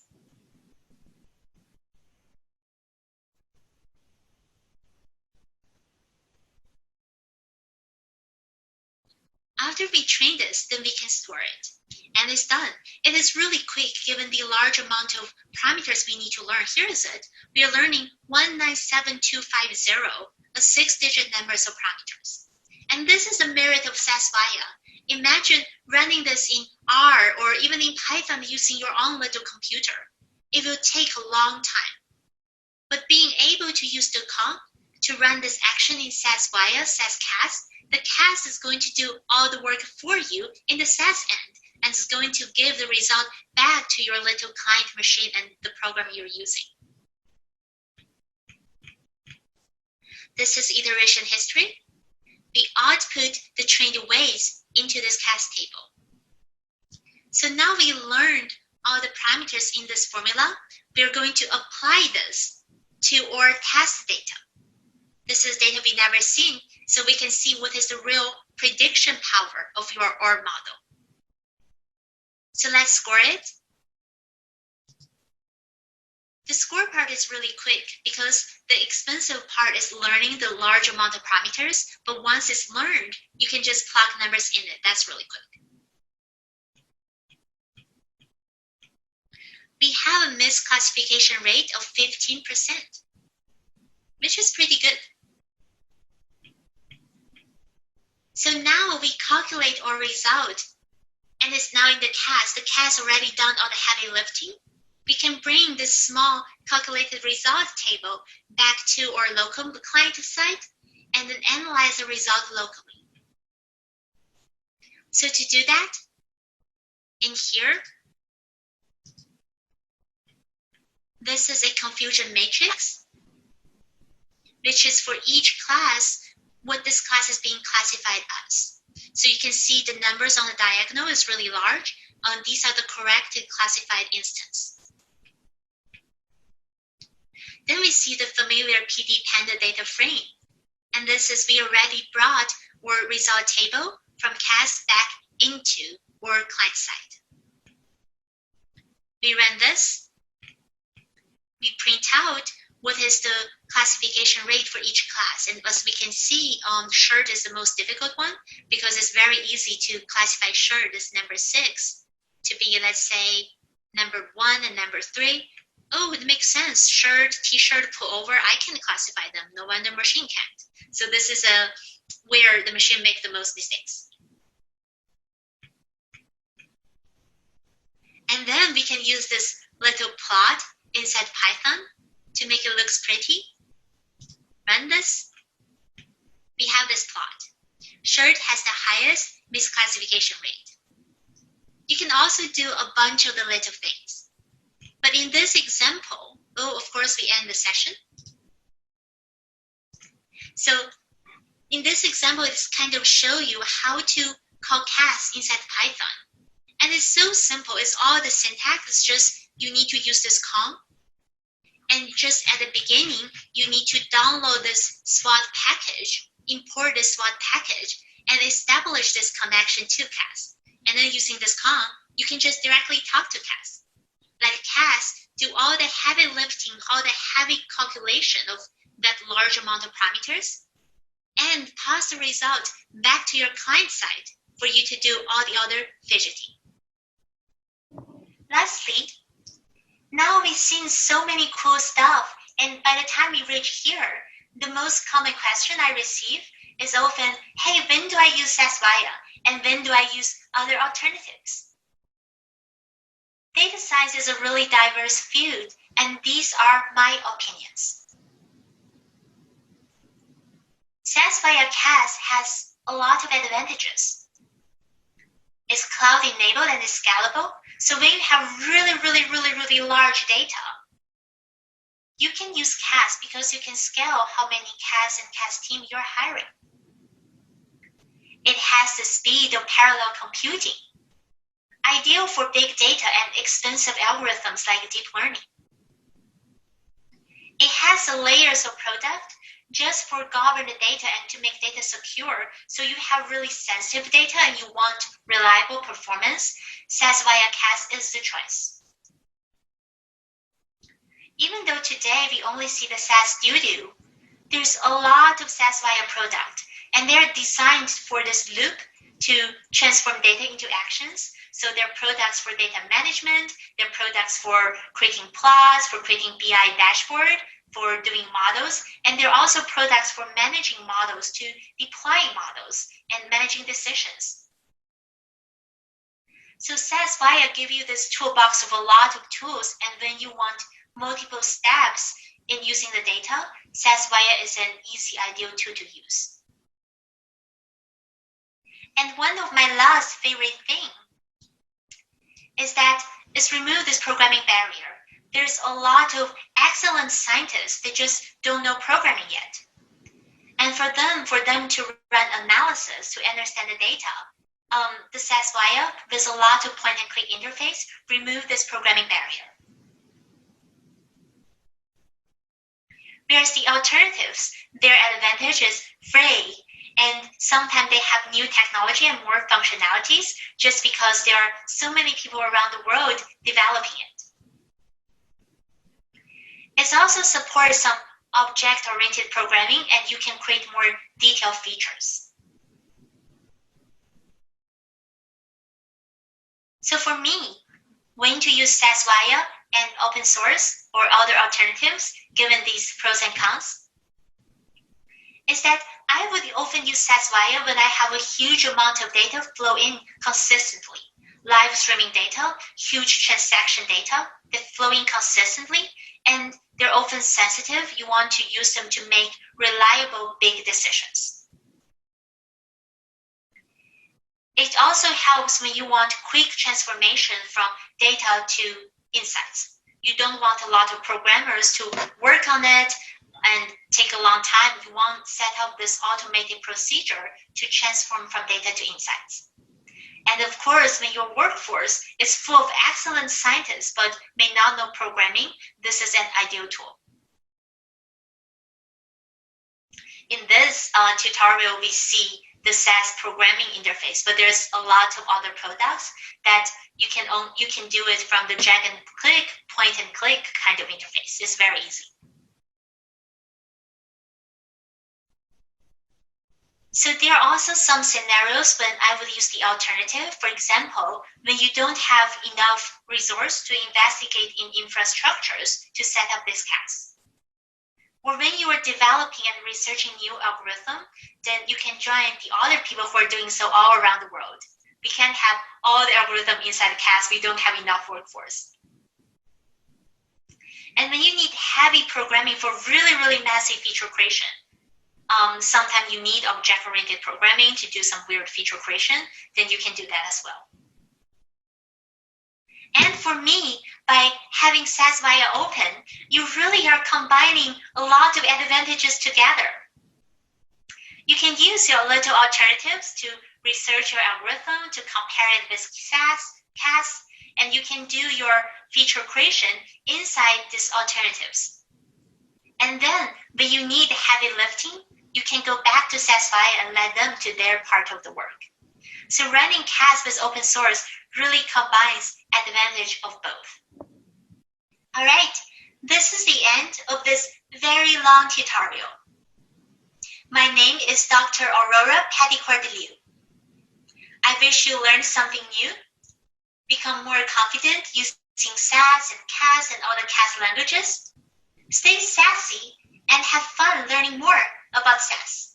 After we train this, then we can store it. And it's done. It is really quick given the large amount of parameters we need to learn. Here is it. We are learning 197250, a 6-digit numbers of parameters. And this is the merit of SAS Viya. Imagine running this in R or even in Python using your own little computer. It will take a long time. But being able to use the comp to run this action in SAS Viya, SAS CAS, the CAS is going to do all the work for you in the SAS end, and it's going to give the result back to your little client machine and the program you're using. This is iteration history. We output the trained weights into this CAS table. So now we learned all the parameters in this formula. We're going to apply this to our test data. This is data we've never seen, so we can see what is the real prediction power of your OR model. So let's score it. The score part is really quick because the expensive part is learning the large amount of parameters, but once it's learned, you can just plug numbers in it. That's really quick. We have a misclassification rate of 15%, which is pretty good. So now we calculate our result, and it's now in the CAS. The CAS already done all the heavy lifting. We can bring this small calculated result table back to our local client site and then analyze the result locally. So to do that, in here, this is a confusion matrix, which is for each class, what this class is being classified as. So you can see the numbers on the diagonal is really large. These are the corrected classified instance. Then we see the familiar PD Panda data frame. And this is we already brought our result table from CAS back into our client side. We run this. We print out what is the classification rate for each class. And as we can see, shirt is the most difficult one because it's very easy to classify shirt as number 6 to be, let's say, number 1 and number 3. Oh, it makes sense. Shirt, t-shirt, pullover, I can classify them. No wonder machine can't. So this is where the machine makes the most mistakes. And then we can use this little plot inside Python to make it look pretty. Run this. We have this plot. Shirt has the highest misclassification rate. You can also do a bunch of the little things. But in this example, of course, we end the session. So in this example, it's kind of show you how to call CAS inside Python. And it's so simple. It's all the syntax. It's just you need to use this com. And just at the beginning, you need to download this SWOT package, import this SWOT package, and establish this connection to CAS. And then using this com, you can just directly talk to CAS. Let CAS do all the heavy lifting, all the heavy calculation of that large amount of parameters, and pass the result back to your client side for you to do all the other fidgeting. Lastly, now we've seen so many cool stuff, and by the time we reach here, the most common question I receive is often, hey, when do I use SAS Viya? And when do I use other alternatives? Data science is a really diverse field, and these are my opinions. SAS Viya CAS has a lot of advantages. It's cloud-enabled and it's scalable. So when you have really large data, you can use CAS because you can scale how many CAS and CAS team you're hiring. It has the speed of parallel computing, ideal for big data and expensive algorithms like deep learning. It has the layers of product just for governed data and to make data secure. So you have really sensitive data and you want reliable performance, SAS Viya CAS is the choice. Even though today we only see the SAS Studio, there's a lot of SAS Viya product, and they're designed for this loop to transform data into actions. So they're products for data management, they're products for creating plots, for creating BI dashboard, for doing models, and they're also products for managing models, to deploying models and managing decisions. So SAS Viya give you this toolbox of a lot of tools, and when you want multiple steps in using the data, SAS Viya is an easy, ideal tool to use. And one of my last favorite thing is that it's remove this programming barrier. There's a lot of excellent scientists that just don't know programming yet. And for them to run analysis to understand the data, the SAS Viya, with a lot of point-and-click interface, remove this programming barrier. Whereas the alternatives, their advantage is free, and sometimes they have new technology and more functionalities just because there are so many people around the world developing it. It also supports some object-oriented programming, and you can create more detailed features. So for me, when to use SAS Viya and open source or other alternatives, given these pros and cons, is that I would often use SAS Viya when I have a huge amount of data flow in consistently. Live streaming data, huge transaction data that flow in consistently, and they're often sensitive. You want to use them to make reliable big decisions. It also helps when you want quick transformation from data to insights. You don't want a lot of programmers to work on it and take a long time. You want to set up this automated procedure to transform from data to insights. And of course, when your workforce is full of excellent scientists but may not know programming, this is an ideal tool. In this tutorial, we see the SAS programming interface, but there's a lot of other products that you can do it from the drag and click, point and click kind of interface. It's very easy. So there are also some scenarios when I would use the alternative. For example, when you don't have enough resource to investigate in infrastructures to set up this CAS. Or when you are developing and researching new algorithm, then you can join the other people who are doing so all around the world. We can't have all the algorithm inside CAS. We don't have enough workforce. And when you need heavy programming for really massive feature creation, sometimes you need object-oriented programming to do some weird feature creation, then you can do that as well. And for me, by having SAS Viya open, you really are combining a lot of advantages together. You can use your little alternatives to research your algorithm, to compare it with SAS, CAS, and you can do your feature creation inside these alternatives. And then, when you need heavy lifting, you can go back to SAS Viya and let them do their part of the work. So running CAS with open source really combines advantage of both. All right, this is the end of this very long tutorial. My name is Dr. Aurora Petticord-Liu. I wish you learned something new, become more confident using SAS and CAS and other CAS languages, stay sassy, and have fun learning more about SAS.